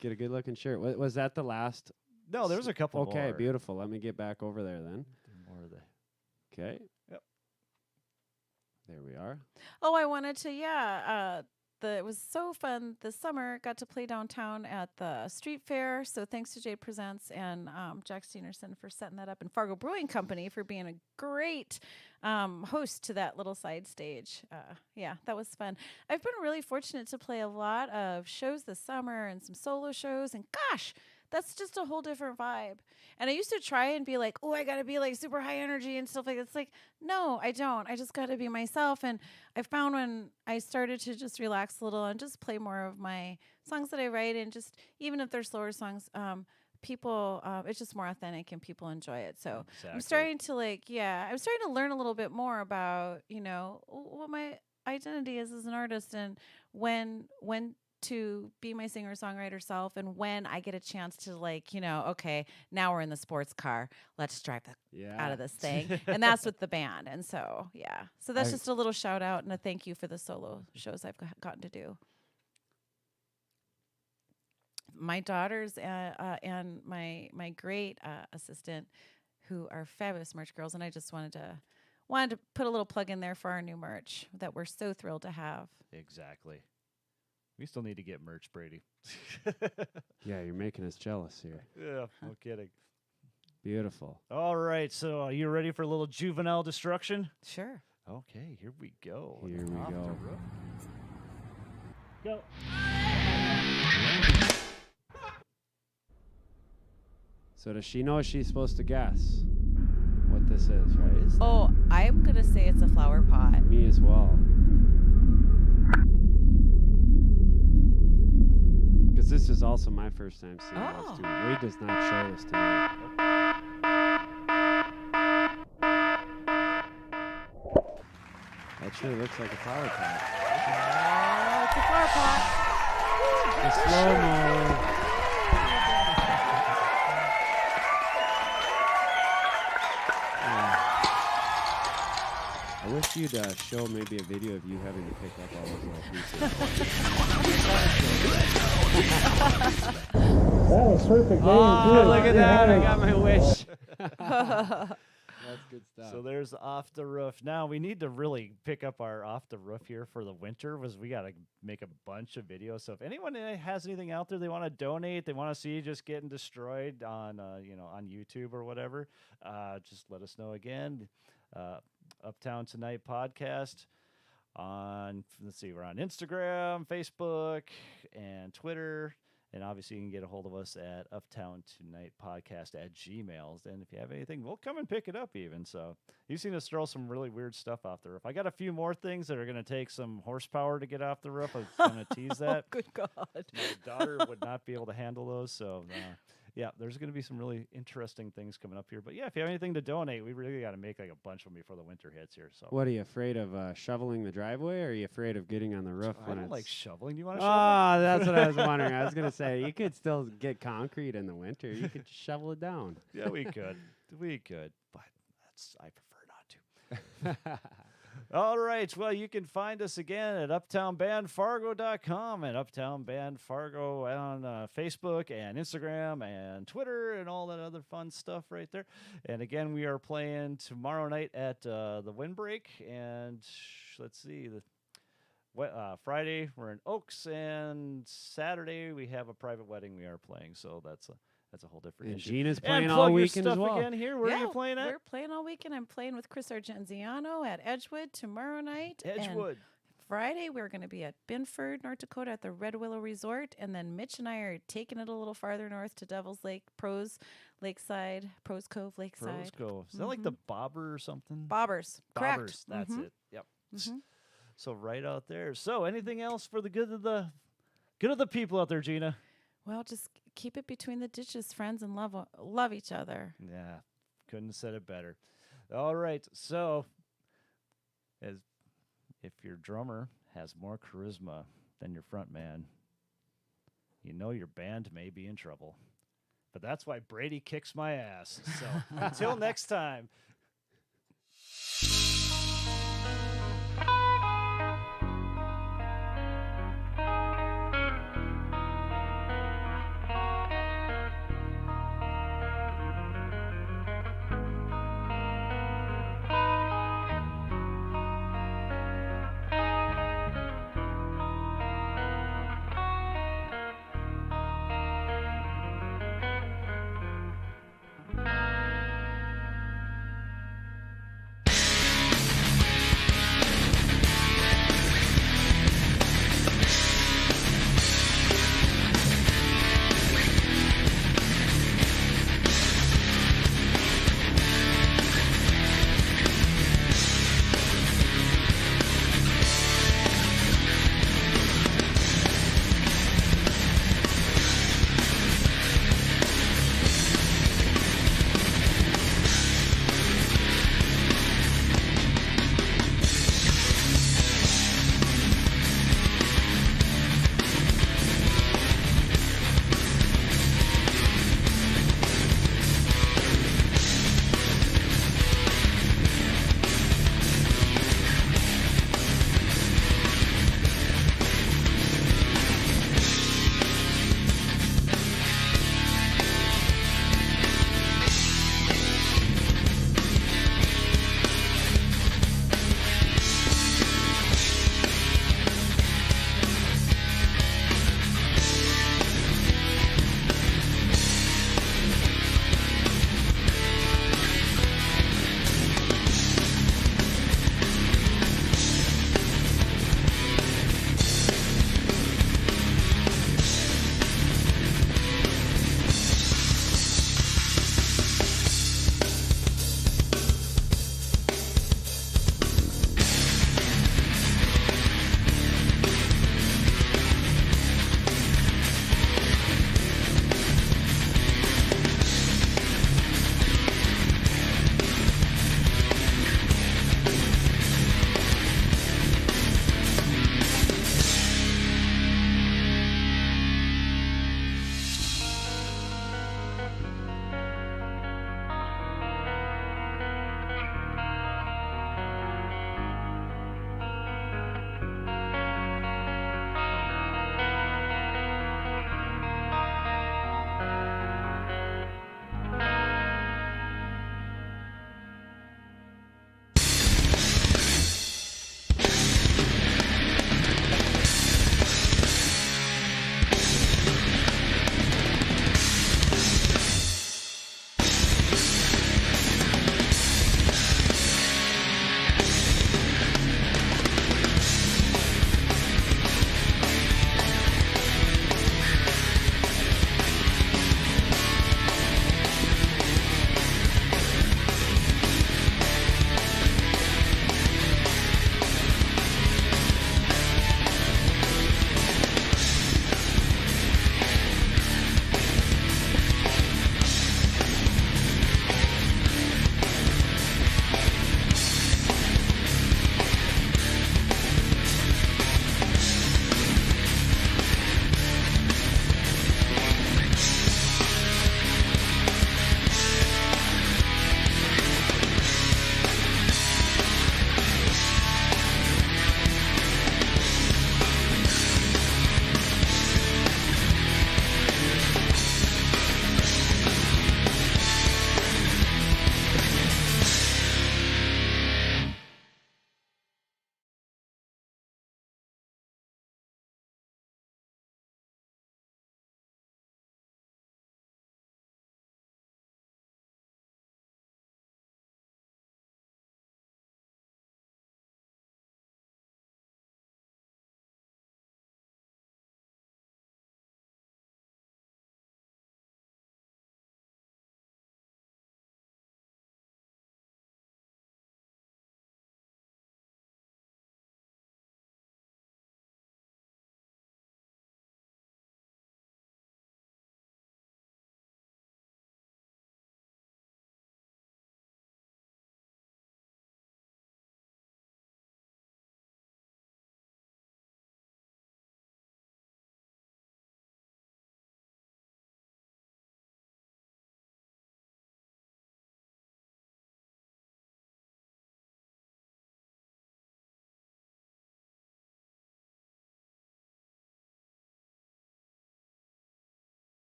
get a good looking shirt. Was that the last? No, there was a couple Okay, more. beautiful. Let me get back over there then. More of the Okay. Yep. There we are. Oh, I wanted to, it was so fun this summer. Got to play downtown at the street fair. So thanks to Jade Presents and Jack Steenerson for setting that up, and Fargo Brewing Company for being a great host to that little side stage. That was fun. I've been really fortunate to play a lot of shows this summer and some solo shows, and gosh, that's just a whole different vibe. And I used to try and be like, oh, I got to be like super high energy and stuff like that. It's like, no, I don't. I just got to be myself. And I found when I started to just relax a little and just play more of my songs that I write, and just even if they're slower songs, people, it's just more authentic and people enjoy it. So I'm starting to I'm starting to learn a little bit more about, what my identity is as an artist, and when to be my singer-songwriter self, and when I get a chance to okay, now we're in the sports car, let's drive out of this thing. And that's with the band. And so, so that's just a little shout out and a thank you for the solo shows I've gotten to do. My daughters and my great assistant, who are fabulous merch girls, and I just wanted to put a little plug in there for our new merch that we're so thrilled to have. Exactly. We still need to get merch, Brady. Yeah, you're making us jealous here. Yeah, no kidding. Beautiful. All right, so are you ready for a little juvenile destruction? Sure. Okay, here we go. Here we Off the go. roof. Go. So does she know she's supposed to guess what this is, right? Oh, I'm going to say it's a flower pot. Me as well. Because this is also my first time seeing this too. Wade does not show this to me. That sure looks like a flower pot. It's a flower pot. The slow-mo. I wish you'd show maybe a video of you having to pick up all those little pieces. That was perfect. Oh, look at that. I got my wish. That's good stuff. So there's Off the Roof. Now we need to really pick up our Off the Roof here for the winter, was we got to make a bunch of videos. So if anyone has anything out there they want to donate, they want to see just getting destroyed on on YouTube or whatever, just let us know again. Uptown Tonight podcast on, let's see, we're on Instagram, Facebook, and Twitter. And obviously, you can get a hold of us at Uptowntonightpodcast@gmail. And if you have anything, we'll come and pick it up even. So you've seen us throw some really weird stuff off the roof. I got a few more things that are going to take some horsepower to get off the roof. I'm going to tease that. Oh, good God. My daughter would not be able to handle those. So, yeah, there's going to be some really interesting things coming up here. But, yeah, if you have anything to donate, we really got to make like a bunch of them before the winter hits here. So, what, are you afraid of shoveling the driveway, or are you afraid of getting on the roof? I when don't it's... like shoveling. Do you want to shovel? Oh, that's what I was wondering. I was going to say, you could still get concrete in the winter. You could shovel it down. Yeah, we could. We could. But I prefer not to. All right. Well, you can find us again at uptownbandfargo.com and Uptown Band Fargo on Facebook and Instagram and Twitter and all that other fun stuff right there. And again, we are playing tomorrow night at the Windbreak. And let's see, Friday we're in Oaks, and Saturday we have a private wedding we are playing. So that's a whole different And issue. Gina's And playing plug all your weekend as stuff well. again here. Where are you playing at? We're playing all weekend. I'm playing with Chris Argenziano at Edgewood tomorrow night. and Edgewood. Friday, we're going to be at Binford, North Dakota at the Red Willow Resort. And then Mitch and I are taking it a little farther north to Devil's Lake, Pros Lakeside, Pros Cove Lakeside. Pros Cove. Is that like the Bobber or something? Bobbers. Correct. Bobbers. That's it. Yep. Mhm. So right out there. So anything else for the good of the people out there, Gina? Well, just keep it between the ditches, friends, and love each other. Yeah, couldn't have said it better. All right, so if your drummer has more charisma than your front man, you know your band may be in trouble. But that's why Brady kicks my ass. So until next time,